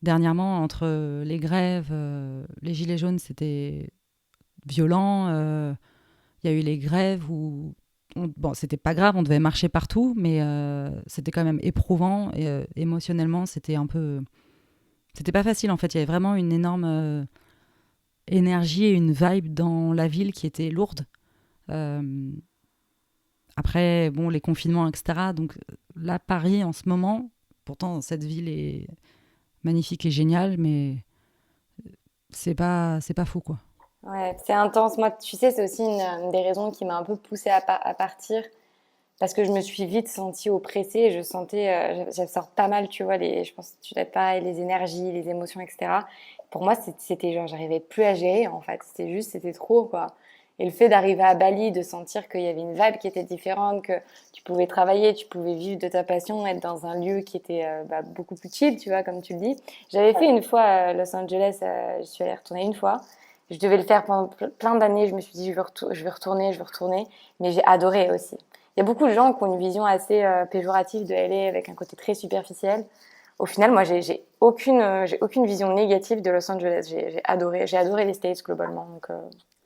dernièrement, entre les grèves, les gilets jaunes, c'était violent. Il y a eu les grèves où, bon, c'était pas grave, on devait marcher partout, mais c'était quand même éprouvant et émotionnellement, c'était pas facile en fait. Il y avait vraiment une énorme énergie et une vibe dans la ville qui était lourde. Euh, Après, bon, les confinements, etc. Donc là, Paris, en ce moment, pourtant, cette ville est magnifique et géniale, mais c'est pas fou, quoi.
Ouais, c'est intense. Moi, tu sais, c'est aussi une des raisons qui m'a un peu poussée à partir. Parce que je me suis vite sentie oppressée et je sentais, j'absorbe pas mal, tu vois, je pense que tu dois être pareil, les énergies, les émotions, etc. Pour moi, c'était genre, j'arrivais plus à gérer, en fait. C'était trop, quoi. Et le fait d'arriver à Bali, de sentir qu'il y avait une vibe qui était différente, que tu pouvais travailler, tu pouvais vivre de ta passion, être dans un lieu qui était beaucoup plus chill, tu vois, comme tu le dis. J'avais fait une fois à Los Angeles, je suis allée retourner une fois. Je devais le faire pendant plein d'années. Je me suis dit, je vais retourner, je vais retourner. Mais j'ai adoré aussi. Il y a beaucoup de gens qui ont une vision assez péjorative de LA avec un côté très superficiel. Au final, moi, j'ai aucune vision négative de Los Angeles. J'ai adoré les States globalement. Donc,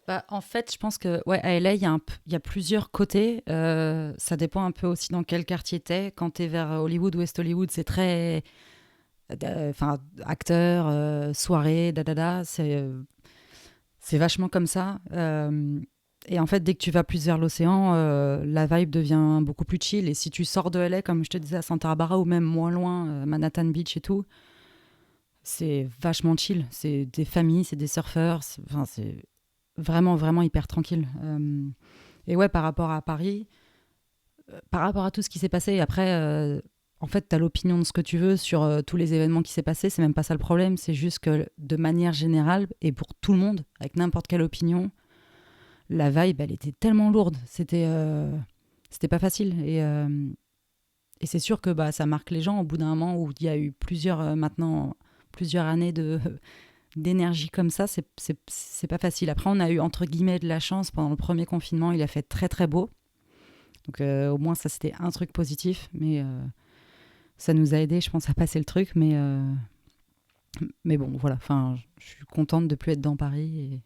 Bah, en fait, je pense que ouais, à LA, il y a plusieurs côtés. Ça dépend un peu aussi dans quel quartier t'es. Quand t'es vers Hollywood, West Hollywood, c'est très enfin, acteur, soirée, c'est vachement comme ça. Et en fait, dès que tu vas plus vers l'océan, la vibe devient beaucoup plus chill. Et si tu sors de LA, comme je te disais, à Santa Barbara ou même moins loin, Manhattan Beach et tout, c'est vachement chill. C'est des familles, c'est des surfeurs. Enfin, c'est vraiment, vraiment hyper tranquille. Et ouais, par rapport à Paris, par rapport à tout ce qui s'est passé, après, en fait, tu as l'opinion de ce que tu veux sur tous les événements qui s'est passé. C'est même pas ça le problème. C'est juste que de manière générale, et pour tout le monde, avec n'importe quelle opinion, la vibe, elle était tellement lourde. C'était pas facile. Et c'est sûr que bah, ça marque les gens au bout d'un moment où il y a eu maintenant, plusieurs années d'énergie comme ça. C'est pas facile. Après, on a eu, entre guillemets, de la chance pendant le premier confinement. Il a fait très, très beau. Donc, au moins, ça, c'était un truc positif. Mais ça nous a aidé, je pense, à passer le truc. Mais bon, voilà. Enfin, je suis contente de plus être dans Paris.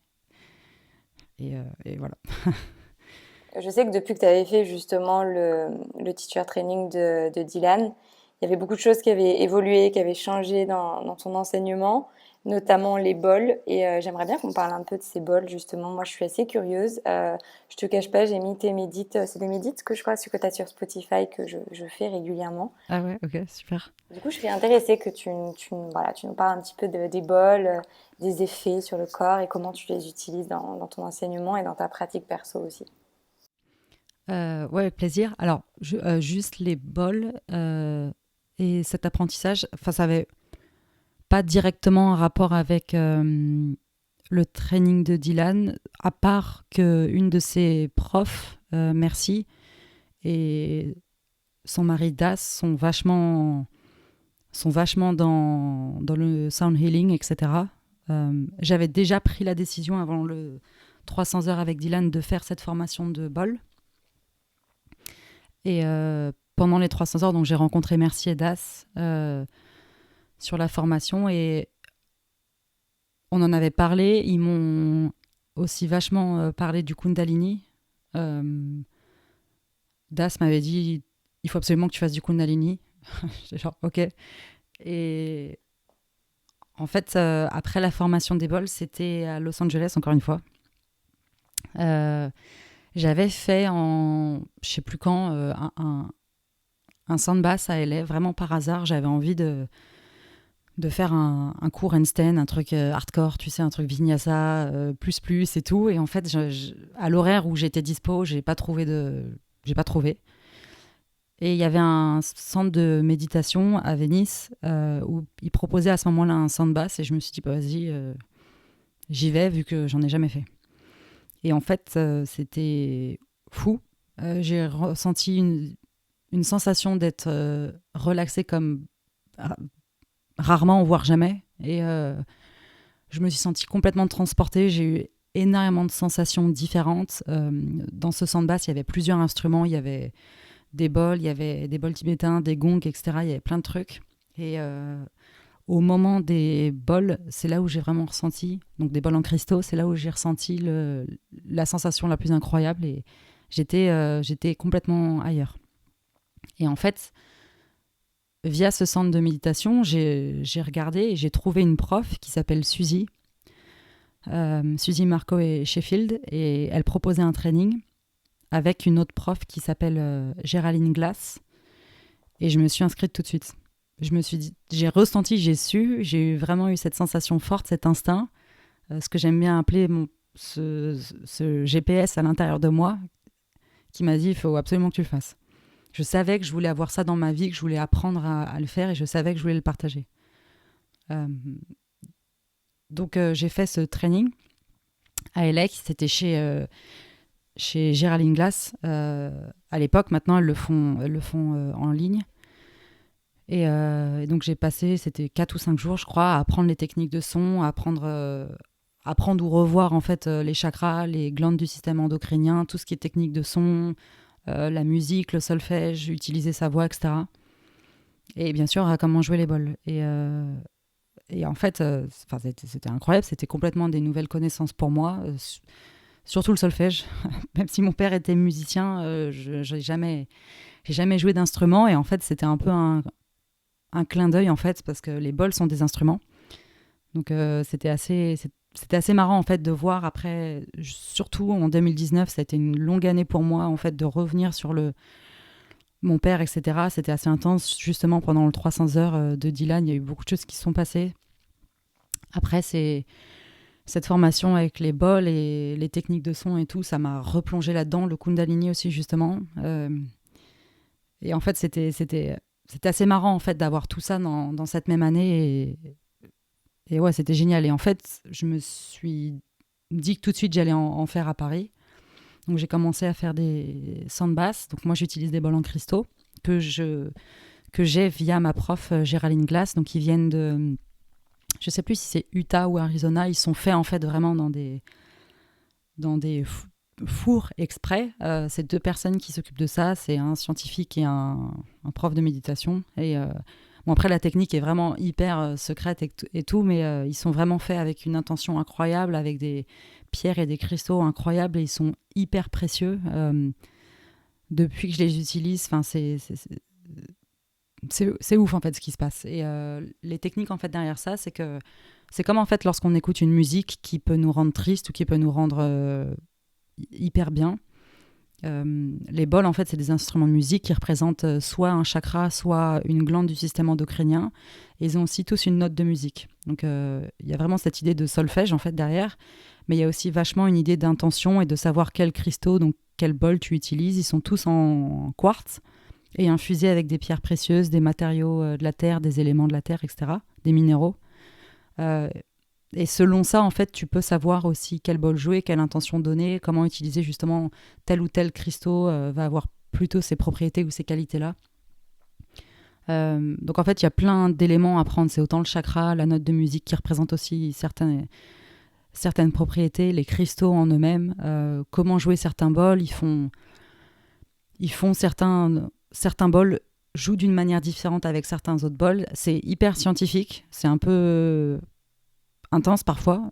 Et voilà.
je sais que depuis que tu avais fait justement le teacher training de Dylan, il y avait beaucoup de choses qui avaient évolué, qui avaient changé dans ton enseignement, notamment les bols. Et j'aimerais bien qu'on parle un peu de ces bols, justement. Moi, je suis assez curieuse. Je te cache pas, j'ai mis tes médites. C'est des médites que je crois que tu as sur Spotify que je fais régulièrement.
Ah ouais, ok, super.
Du coup, je serais intéressée que voilà, tu nous parles un petit peu des bols, des effets sur le corps et comment tu les utilises dans ton enseignement et dans ta pratique perso aussi.
Ouais, avec plaisir. Alors, juste les bols et cet apprentissage, enfin, ça avait pas directement un rapport avec le training de Dylan, à part que une de ses profs, Merci, et son mari Das sont vachement dans le sound healing, etc. J'avais déjà pris la décision avant le 300 heures avec Dylan de faire cette formation de bol. Et pendant les 300 heures, donc j'ai rencontré Merci et Das sur la formation et on en avait parlé. Ils m'ont aussi vachement parlé du Kundalini. Euh, Das m'avait dit il faut absolument que tu fasses du Kundalini. J'étais genre ok. Et en fait, après la formation des bols, c'était à Los Angeles encore une fois. Euh, J'avais fait je sais plus quand, un sandbass à LA, vraiment par hasard. J'avais envie de faire un cours handstand, un truc hardcore, tu sais, un truc vinyasa, plus et tout. Et en fait, à l'horaire où j'étais dispo, j'ai pas trouvé. Et il y avait un centre de méditation à Venise où ils proposaient à ce moment-là un sandbass. Et je me suis dit, bah, vas-y, j'y vais vu que j'en ai jamais fait. Et en fait, c'était fou. j'ai ressenti une sensation d'être relaxée comme rarement, voire jamais. Et je me suis sentie complètement transportée. J'ai eu énormément de sensations différentes. Dans ce sandbass, il y avait plusieurs instruments. Il y avait il y avait des bols tibétains, des gongs, etc. Il y avait plein de trucs. Et au moment des bols, c'est là où j'ai vraiment ressenti, donc des bols en cristaux, c'est là où j'ai ressenti la sensation la plus incroyable et j'étais complètement ailleurs. Et en fait, via ce centre de méditation, j'ai regardé et j'ai trouvé une prof qui s'appelle Suzy, Suzy Marco et Sheffield, et elle proposait un training avec une autre prof qui s'appelle Géraldine Glass, et je me suis inscrite tout de suite. Je me suis dit, j'ai ressenti, j'ai vraiment eu cette sensation forte, cet instinct, ce que j'aime bien appeler ce GPS à l'intérieur de moi, qui m'a dit, il faut absolument que tu le fasses. Je savais que je voulais avoir ça dans ma vie, que je voulais apprendre à le faire et je savais que je voulais le partager. Donc j'ai fait ce training à LA, c'était chez Géraldine Glass. À l'époque, maintenant, elles le font en ligne. Et donc j'ai passé, c'était 4 ou 5 jours, je crois, à apprendre les techniques de son, à apprendre ou revoir en fait les chakras, les glandes du système endocrinien, tout ce qui est technique de son, la musique, le solfège, utiliser sa voix, etc. Et bien sûr, comment jouer les bols. Et en fait, c'était incroyable, c'était complètement des nouvelles connaissances pour moi, surtout le solfège. Même si mon père était musicien, j'ai jamais joué d'instrument. Et en fait, c'était un peu un clin d'œil, en fait, parce que les bols sont des instruments. Donc, c'était assez marrant, en fait, de voir après, surtout en 2019, ça a été une longue année pour moi, en fait, de revenir sur mon père, etc. C'était assez intense, justement, pendant le 300 heures de Dylan, il y a eu beaucoup de choses qui se sont passées. Après, cette formation avec les bols et les techniques de son et tout, ça m'a replongé là-dedans, le Kundalini aussi, justement. Et en fait, c'était assez marrant, en fait, d'avoir tout ça dans cette même année. Et ouais, c'était génial. Et en fait, je me suis dit que tout de suite, j'allais en faire à Paris. Donc, j'ai commencé à faire des sandbass. Donc, moi, j'utilise des bols en cristaux que j'ai via ma prof Géraldine Glass. Donc, ils viennent de... Je sais plus si c'est Utah ou Arizona. Ils sont faits, en fait, vraiment dans des fours exprès. C'est 2 personnes qui s'occupent de ça. C'est un scientifique et un prof de méditation. Et... bon, après, la technique est vraiment hyper secrète et tout, mais ils sont vraiment faits avec une intention incroyable, avec des pierres et des cristaux incroyables, et ils sont hyper précieux. Depuis que je les utilise, c'est ouf, en fait, ce qui se passe. Et les techniques, en fait, derrière ça, c'est que c'est comme, en fait, lorsqu'on écoute une musique qui peut nous rendre triste ou qui peut nous rendre hyper bien. Les bols, en fait, c'est des instruments de musique qui représentent soit un chakra, soit une glande du système endocrinien. Et ils ont aussi tous une note de musique. Donc, il y a vraiment cette idée de solfège, en fait, derrière. Mais il y a aussi vachement une idée d'intention et de savoir quels cristaux, donc quel bol tu utilises. Ils sont tous en quartz et infusés avec des pierres précieuses, des matériaux de la terre, des éléments de la terre, etc., des minéraux. Et selon ça, en fait, tu peux savoir aussi quel bol jouer, quelle intention donner, comment utiliser justement tel ou tel cristaux va avoir plutôt ces propriétés ou ces qualités-là. Donc en fait, il y a plein d'éléments à prendre. C'est autant le chakra, la note de musique qui représente aussi certaines propriétés, les cristaux en eux-mêmes, comment jouer certains bols. Ils font certains bols jouent d'une manière différente avec certains autres bols. C'est hyper scientifique, c'est un peu intense parfois.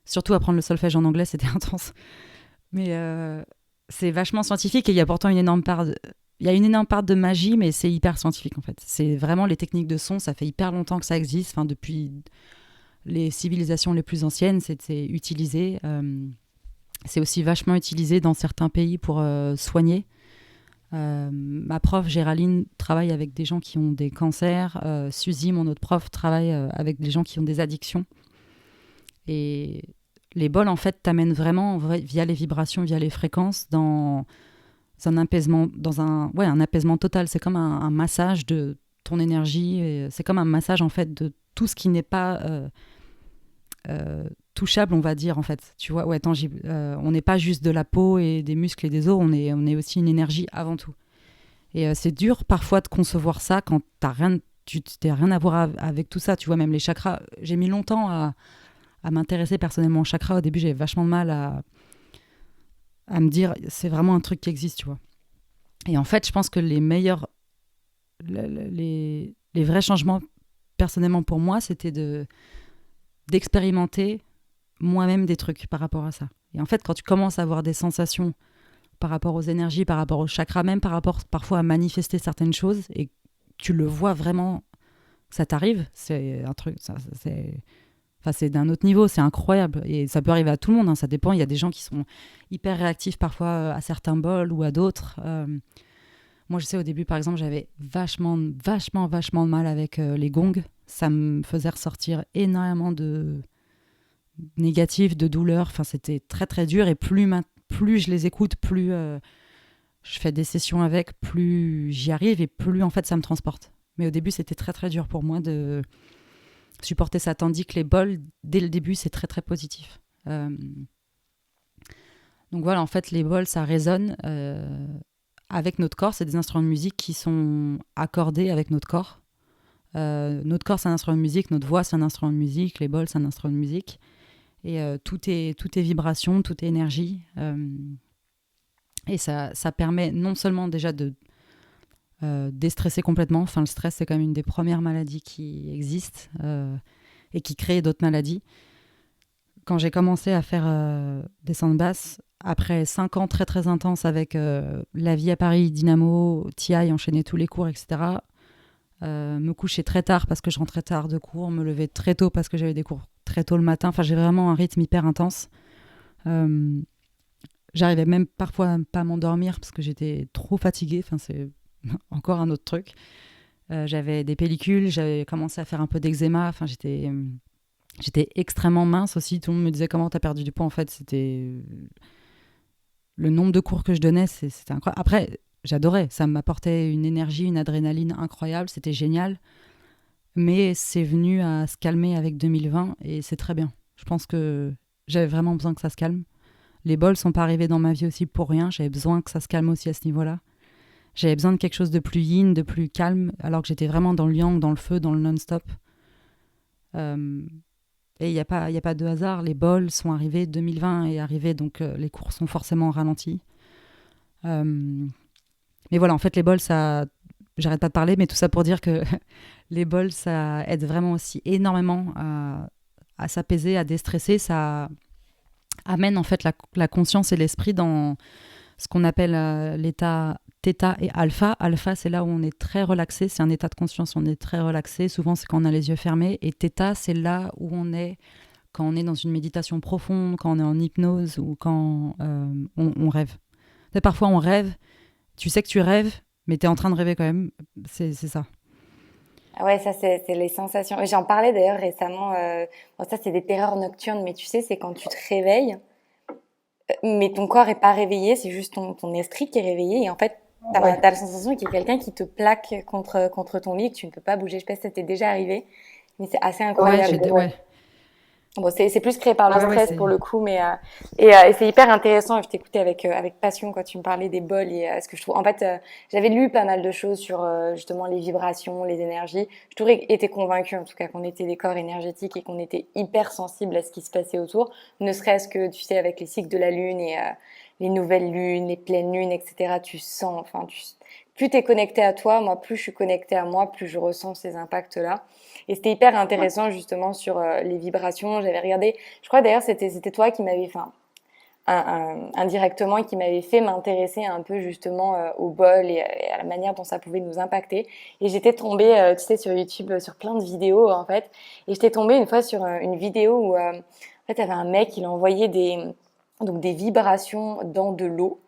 Surtout apprendre le solfège en anglais, c'était intense. Mais c'est vachement scientifique et il y a pourtant une énorme part de magie, mais c'est hyper scientifique en fait. C'est vraiment les techniques de son, ça fait hyper longtemps que ça existe. Enfin, depuis les civilisations les plus anciennes, c'est utilisé. C'est aussi vachement utilisé dans certains pays pour soigner. Ma prof Géraldine travaille avec des gens qui ont des cancers. Suzy, mon autre prof, travaille avec des gens qui ont des addictions. Et les bols, en fait, t'amènent vraiment via les vibrations, via les fréquences, dans un apaisement, un apaisement total. C'est comme un massage de ton énergie. Et c'est comme un massage, en fait, de tout ce qui n'est pas touchable, on va dire, en fait. Tu vois, ouais, tangible. On n'est pas juste de la peau et des muscles et des os, on est aussi une énergie avant tout. Et c'est dur parfois de concevoir ça quand tu n'as rien à voir avec tout ça. Tu vois, même les chakras, j'ai mis longtemps à m'intéresser personnellement aux chakras. Au début, j'avais vachement de mal à me dire, c'est vraiment un truc qui existe, tu vois. Et en fait, je pense que les vrais changements, personnellement pour moi, c'était d'expérimenter moi-même des trucs par rapport à ça. Et en fait, quand tu commences à avoir des sensations par rapport aux énergies, par rapport aux chakras, même par rapport parfois à manifester certaines choses, et tu le vois vraiment, ça t'arrive, c'est un truc, enfin, c'est d'un autre niveau, c'est incroyable. Et ça peut arriver à tout le monde, hein, ça dépend. Il y a des gens qui sont hyper réactifs parfois à certains bols ou à d'autres. Moi, je sais, au début, par exemple, j'avais vachement de mal avec les gongs. Ça me faisait ressortir énormément de négatifs, de douleurs. Enfin, c'était très, très dur. Et plus je les écoute, plus je fais des sessions avec, plus j'y arrive et plus, en fait, ça me transporte. Mais au début, c'était très, très dur pour moi de supporter ça. Tandis que les bols, dès le début, c'est très, très positif. Donc voilà, en fait, les bols, ça résonne avec notre corps. C'est des instruments de musique qui sont accordés avec notre corps. Notre corps, c'est un instrument de musique. Notre voix, c'est un instrument de musique. Les bols, c'est un instrument de musique. Et tout est vibration, tout est énergie. Et ça permet non seulement déjà de déstresser complètement. Enfin, le stress, c'est quand même une des premières maladies qui existent et qui crée d'autres maladies. Quand j'ai commencé à faire des soundbass, après 5 ans très très intenses avec la vie à Paris, Dynamo, TI, enchaîner tous les cours, etc., me coucher très tard parce que je rentrais tard de cours, me lever très tôt parce que j'avais des cours très tôt le matin. Enfin, j'ai vraiment un rythme hyper intense. J'arrivais même parfois à pas m'endormir parce que j'étais trop fatiguée. Enfin, c'est encore un autre truc. J'avais des pellicules, j'avais commencé à faire un peu d'eczéma. Enfin, j'étais extrêmement mince aussi. Tout le monde me disait comment t'as perdu du poids. En fait, c'était le nombre de cours que je donnais, c'était incroyable. Après, j'adorais. Ça m'apportait une énergie, une adrénaline incroyable. C'était génial. Mais c'est venu à se calmer avec 2020 et c'est très bien. Je pense que j'avais vraiment besoin que ça se calme. Les bols sont pas arrivés dans ma vie aussi pour rien. J'avais besoin que ça se calme aussi à ce niveau-là. J'avais besoin de quelque chose de plus yin, de plus calme, alors que j'étais vraiment dans le yang, dans le feu, dans le non-stop. Et il y a pas de hasard. Les bols sont arrivés, 2020 est arrivé, donc les cours sont forcément ralentis. Mais voilà, en fait, les bols, ça... J'arrête pas de parler, mais tout ça pour dire que les bols, ça aide vraiment aussi énormément à s'apaiser, à déstresser. Ça amène en fait la conscience et l'esprit dans ce qu'on appelle l'état θ et alpha. Alpha, c'est là où on est très relaxé, c'est un état de conscience, on est très relaxé. Souvent, c'est quand on a les yeux fermés. Et θ, c'est là où on est quand on est dans une méditation profonde, quand on est en hypnose ou quand on rêve. Parfois, on rêve, tu sais que tu rêves, mais tu es en train de rêver quand même. C'est ça.
Ah ouais, ça c'est les sensations. Et j'en parlais d'ailleurs récemment. Bon, ça c'est des terreurs nocturnes, mais tu sais, c'est quand tu te réveilles, mais ton corps est pas réveillé, c'est juste ton esprit qui est réveillé. Et en fait,
Ouais.
t'as la sensation qu'il y a quelqu'un qui te plaque contre ton lit, et que tu ne peux pas bouger. Je sais pas si ça t'est déjà arrivé, mais c'est assez
Ouais,
incroyable.
ouais.
Bon, c'est plus créé par le
Ouais, ouais,
stress
c'est...
pour le coup, mais et c'est hyper intéressant. Et je t'écoutais avec passion quand tu me parlais des bols et ce que je trouve. En fait, j'avais lu pas mal de choses sur justement les vibrations, les énergies. J'ai toujours été convaincue, en tout cas, qu'on était des corps énergétiques et qu'on était hyper sensibles à ce qui se passait autour. Ne serait-ce que, tu sais, avec les cycles de la lune et les nouvelles lunes, les pleines lunes, etc. Tu sens, enfin, plus t'es connecté à toi, moi, plus je suis connectée à moi, plus je ressens ces impacts-là. Et c'était hyper intéressant justement sur les vibrations. J'avais regardé, je crois d'ailleurs c'était toi qui m'avais fait indirectement qui m'avait fait m'intéresser un peu justement au bol et à la manière dont ça pouvait nous impacter. Et j'étais tombée, tu sais, sur YouTube sur plein de vidéos en fait. Et j'étais tombée une fois sur une vidéo où en fait il y avait un mec, il envoyait des vibrations dans de l'eau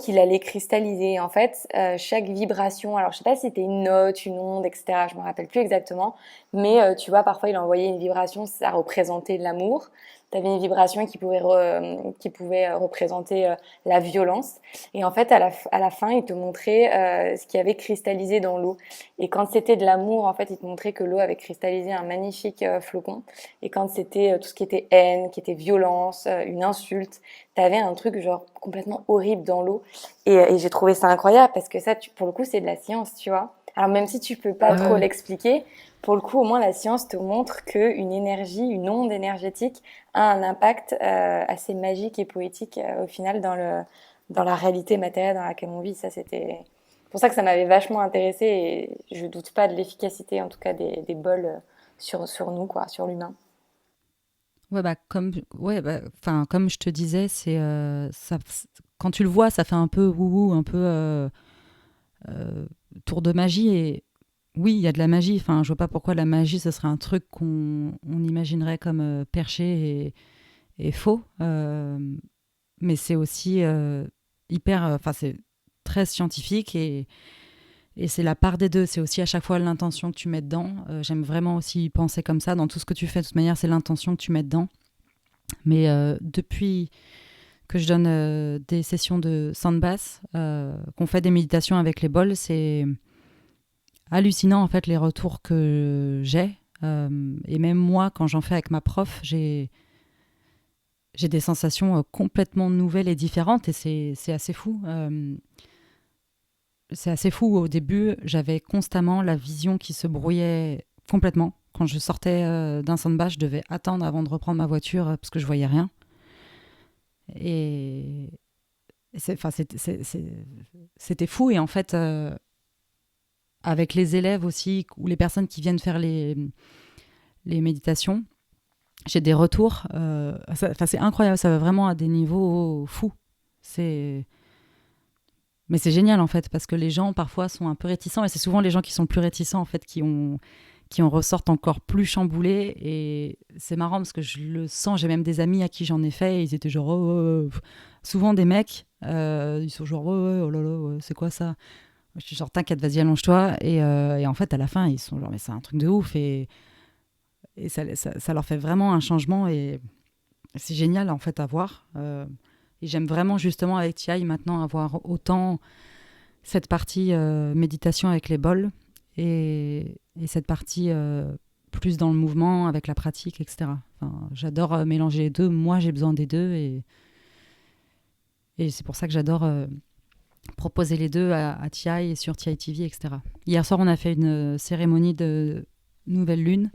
qu'il allait cristalliser. En fait, chaque vibration, alors je sais pas si c'était une note, une onde, etc. Je me rappelle plus exactement, mais tu vois, parfois il envoyait une vibration, ça représentait l'amour. tu avais une vibration qui pouvait représenter la violence. Et en fait, à la fin, il te montrait ce qui avait cristallisé dans l'eau. Et quand c'était de l'amour, en fait, il te montrait que l'eau avait cristallisé un magnifique flocon. Et quand c'était tout ce qui était haine, qui était violence, une insulte, t'avais un truc genre complètement horrible dans l'eau. Et j'ai trouvé ça incroyable parce que ça, pour le coup, c'est de la science, tu vois. Alors même si tu peux pas
Ouais, ouais,
trop
ouais.
l'expliquer, pour le coup, au moins la science te montre qu'une énergie, une onde énergétique a un impact assez magique et poétique au final dans la réalité matérielle dans laquelle on vit. Ça, c'était pour ça que ça m'avait vachement intéressé et je doute pas de l'efficacité, en tout cas des bols sur nous, quoi, sur l'humain.
Ouais, comme je te disais, quand tu le vois, ça fait un peu wouhou, un peu euh, tour de magie. Et oui, il y a de la magie. Enfin, je vois pas pourquoi la magie, ce serait un truc qu'on imaginerait comme perché et faux. Mais c'est aussi enfin, c'est très scientifique et c'est la part des deux. C'est aussi à chaque fois l'intention que tu mets dedans. J'aime vraiment aussi penser comme ça. Dans tout ce que tu fais, de toute manière, c'est l'intention que tu mets dedans. Mais depuis que je donne des sessions de sandbass, qu'on fait des méditations avec les bols, c'est hallucinant en fait les retours que j'ai. Et même moi, quand j'en fais avec ma prof, j'ai des sensations complètement nouvelles et différentes et c'est assez fou. C'est assez fou. Au début, j'avais constamment la vision qui se brouillait complètement. Quand je sortais d'un sandbar, je devais attendre avant de reprendre ma voiture parce que je voyais rien. Et c'était fou. Et en fait, avec les élèves aussi, ou les personnes qui viennent faire les méditations, j'ai des retours. C'est incroyable. Ça va vraiment à des niveaux fous. C'est Mais c'est génial en fait, parce que les gens parfois sont un peu réticents, et c'est souvent les gens qui sont plus réticents en fait qui en ressortent encore plus chamboulés. Et c'est marrant parce que je le sens, j'ai même des amis à qui j'en ai fait, et ils étaient genre, souvent des mecs, ils sont genre, oh là là, c'est quoi ça? Je suis genre, t'inquiète, vas-y, allonge-toi. Et en fait, à la fin, ils sont genre, mais c'est un truc de ouf, et ça leur fait vraiment un changement, et c'est génial en fait à voir. Et j'aime vraiment justement avec TI maintenant avoir autant cette partie méditation avec les bols et cette partie plus dans le mouvement avec la pratique, etc. Enfin, j'adore mélanger les deux. Moi, j'ai besoin des deux et c'est pour ça que j'adore proposer les deux à TI et sur TI TV, etc. Hier soir, on a fait une cérémonie de nouvelle lune,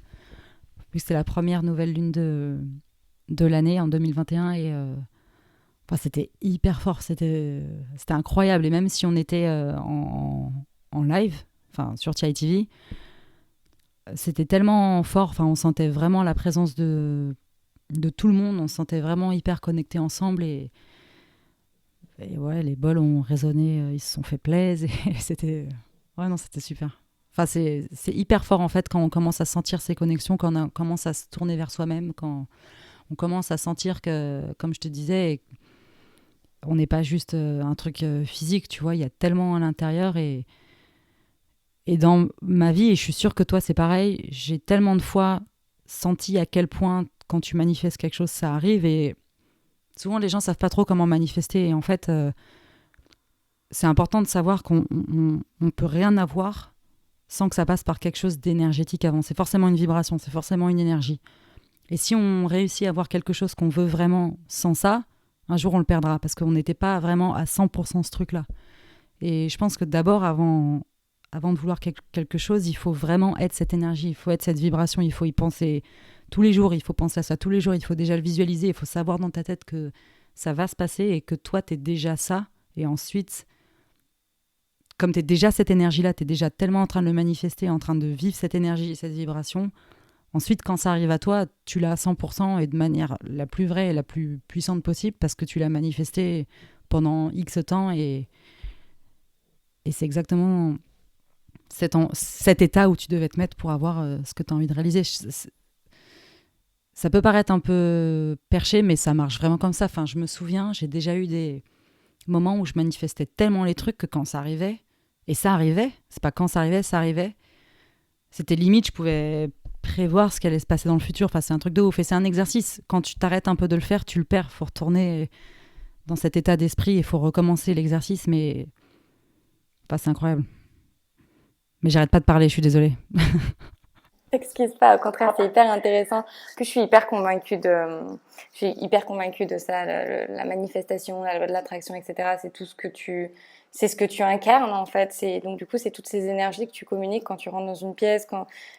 puisque c'était la première nouvelle lune de l'année en 2021 et enfin, c'était hyper fort, c'était incroyable. Et même si on était en live, enfin sur TI TV, c'était tellement fort. Enfin, on sentait vraiment la présence de tout le monde. On se sentait vraiment hyper connectés ensemble. Et ouais, les bols ont résonné, ils se sont fait plaisir. Et c'était, ouais, non, c'était super. Enfin, c'est hyper fort en fait quand on commence à sentir ces connexions, quand on commence à se tourner vers soi-même, quand on commence à sentir que, comme je te disais, on n'est pas juste un truc physique, tu vois, il y a tellement à l'intérieur et dans ma vie, et je suis sûre que toi c'est pareil, j'ai tellement de fois senti à quel point quand tu manifestes quelque chose, ça arrive et souvent les gens savent pas trop comment manifester et en fait, c'est important de savoir qu'on peut rien avoir sans que ça passe par quelque chose d'énergétique avant. C'est forcément une vibration, c'est forcément une énergie. Et si on réussit à avoir quelque chose qu'on veut vraiment sans ça, un jour on le perdra parce qu'on n'était pas vraiment à 100% ce truc-là. Et je pense que d'abord, avant de vouloir quelque chose, il faut vraiment être cette énergie, il faut être cette vibration, il faut y penser tous les jours, il faut penser à ça tous les jours, il faut déjà le visualiser, il faut savoir dans ta tête que ça va se passer et que toi, tu es déjà ça. Et ensuite, comme tu es déjà cette énergie-là, tu es déjà tellement en train de le manifester, en train de vivre cette énergie et cette vibration. Ensuite, quand ça arrive à toi, tu l'as à 100% et de manière la plus vraie et la plus puissante possible parce que tu l'as manifesté pendant X temps et c'est exactement cet état où tu devais te mettre pour avoir ce que tu as envie de réaliser. Ça peut paraître un peu perché, mais ça marche vraiment comme ça. Enfin, je me souviens, j'ai déjà eu des moments où je manifestais tellement les trucs que quand ça arrivait, et ça arrivait, c'est pas quand ça arrivait, c'était limite, je pouvais prévoir ce qui allait se passer dans le futur. Enfin, c'est un truc de ouf. Et c'est un exercice. Quand tu t'arrêtes un peu de le faire, tu le perds. Il faut retourner dans cet état d'esprit. Il faut recommencer l'exercice. Mais enfin, c'est incroyable. Mais j'arrête pas de parler, je suis désolée.
T'excuses pas, au contraire, c'est hyper intéressant. Que je suis hyper convaincue de ça, la manifestation, la loi de l'attraction, etc. C'est ce que tu incarnes en fait. Donc du coup, c'est toutes ces énergies que tu communiques quand tu rentres dans une pièce,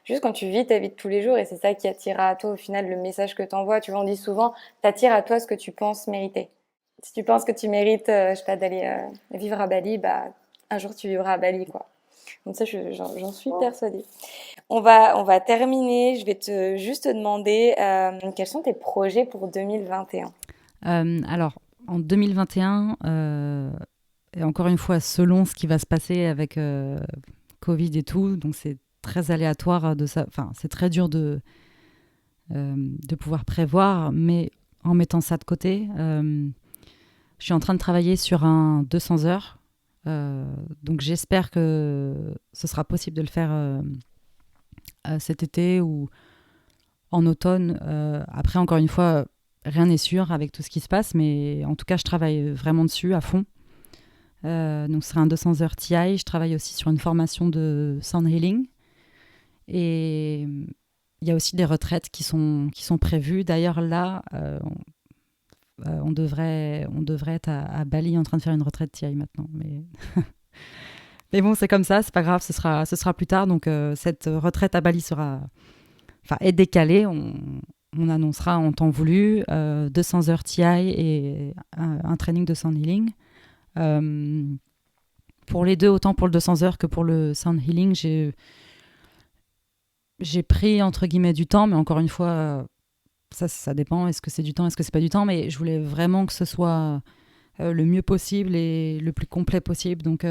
juste quand tu vis ta vie de tous les jours, et c'est ça qui attira à toi au final le message que t'envoies. Tu vois, on dit souvent, t'attires à toi ce que tu penses mériter. Si tu penses que tu mérites, je sais pas, d'aller vivre à Bali, bah un jour tu vivras à Bali, quoi. Donc ça, j'en suis persuadée. On va terminer. Je vais juste te demander quels sont tes projets pour 2021.
Alors, en 2021, et encore une fois, selon ce qui va se passer avec Covid et tout, donc c'est très aléatoire de ça. Enfin, c'est très dur de pouvoir prévoir, mais en mettant ça de côté, je suis en train de travailler sur un 200 heures. Donc j'espère que ce sera possible de le faire cet été ou en automne. Après, encore une fois, rien n'est sûr avec tout ce qui se passe, mais en tout cas, je travaille vraiment dessus à fond. Donc ce sera un 200 heures TI. Je travaille aussi sur une formation de sound healing. Et il y a aussi des retraites qui sont prévues. D'ailleurs, là, on devrait être à Bali en train de faire une retraite TI maintenant. Mais bon, c'est comme ça, c'est pas grave, ce sera plus tard. Donc cette retraite à Bali est décalée. On annoncera en temps voulu 200 heures TI et un training de sound healing. Pour les deux, autant pour le 200 heures que pour le sound healing, j'ai pris entre guillemets du temps, mais encore une fois, ça dépend. Est-ce que c'est du temps, est-ce que c'est pas du temps? Mais je voulais vraiment que ce soit le mieux possible et le plus complet possible. Donc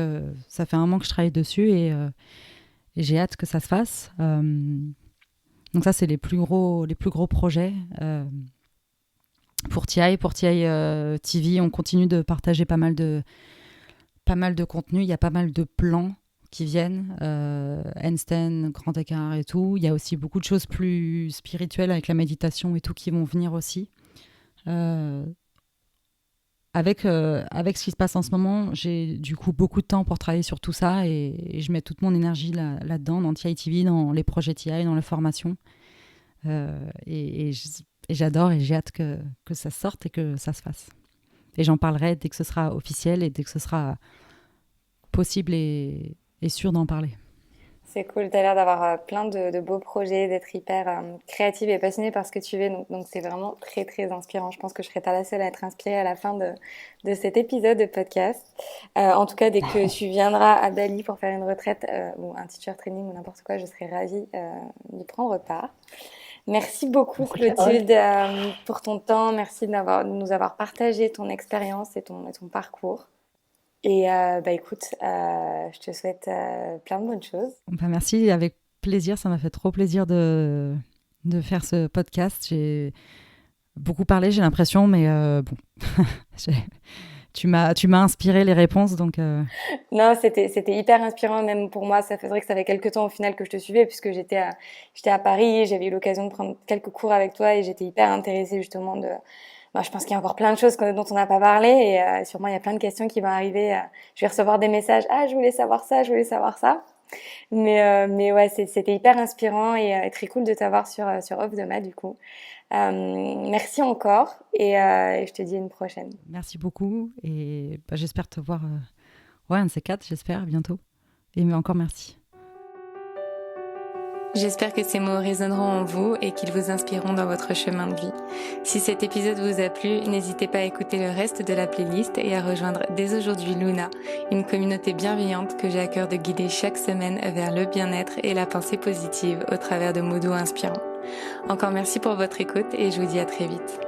ça fait un moment que je travaille dessus et j'ai hâte que ça se fasse. Donc ça, c'est les plus gros projets. Pour TI TV, on continue de partager pas mal de contenu. Il y a pas mal de plans qui viennent, handstand, grand écart et tout. Il y a aussi beaucoup de choses plus spirituelles avec la méditation et tout qui vont venir aussi. Avec ce qui se passe en ce moment, j'ai du coup beaucoup de temps pour travailler sur tout ça et je mets toute mon énergie là-dedans, dans TI TV, dans les projets TI, dans la formation. Et j'adore et j'ai hâte que ça sorte et que ça se fasse. Et j'en parlerai dès que ce sera officiel et dès que ce sera possible et sûr d'en parler.
C'est cool, tu as l'air d'avoir plein de beaux projets, d'être hyper créative et passionnée par ce que tu fais. Donc c'est vraiment très très inspirant. Je pense que je serai pas la seule à être inspirée à la fin de cet épisode de podcast. En tout cas, dès que tu viendras à Bali pour faire une retraite ou un teacher training ou n'importe quoi, je serai ravie d'y prendre part. Merci beaucoup Clotilde pour ton temps. Merci de nous avoir partagé ton expérience et ton parcours. Et écoute, je te souhaite plein de bonnes choses.
Merci, avec plaisir. Ça m'a fait trop plaisir de faire ce podcast. J'ai beaucoup parlé, j'ai l'impression, mais bon, tu m'as inspiré les réponses, donc.
Non, c'était hyper inspirant, même pour moi. Ça faisait que ça fait quelques temps au final que je te suivais, puisque j'étais à Paris, j'avais eu l'occasion de prendre quelques cours avec toi et j'étais hyper intéressée justement je pense qu'il y a encore plein de choses dont on n'a pas parlé et sûrement il y a plein de questions qui vont arriver. Je vais recevoir des messages. Ah, je voulais savoir ça, je voulais savoir ça. Mais ouais, c'était hyper inspirant et très cool de t'avoir sur Off the Mat du coup. Merci encore et je te dis à une prochaine.
Merci beaucoup et j'espère te voir un de ces quatre, j'espère bientôt. Et mais encore merci.
J'espère que ces mots résonneront en vous et qu'ils vous inspireront dans votre chemin de vie. Si cet épisode vous a plu, n'hésitez pas à écouter le reste de la playlist et à rejoindre dès aujourd'hui Luna, une communauté bienveillante que j'ai à cœur de guider chaque semaine vers le bien-être et la pensée positive au travers de mots doux inspirants. Encore merci pour votre écoute et je vous dis à très vite.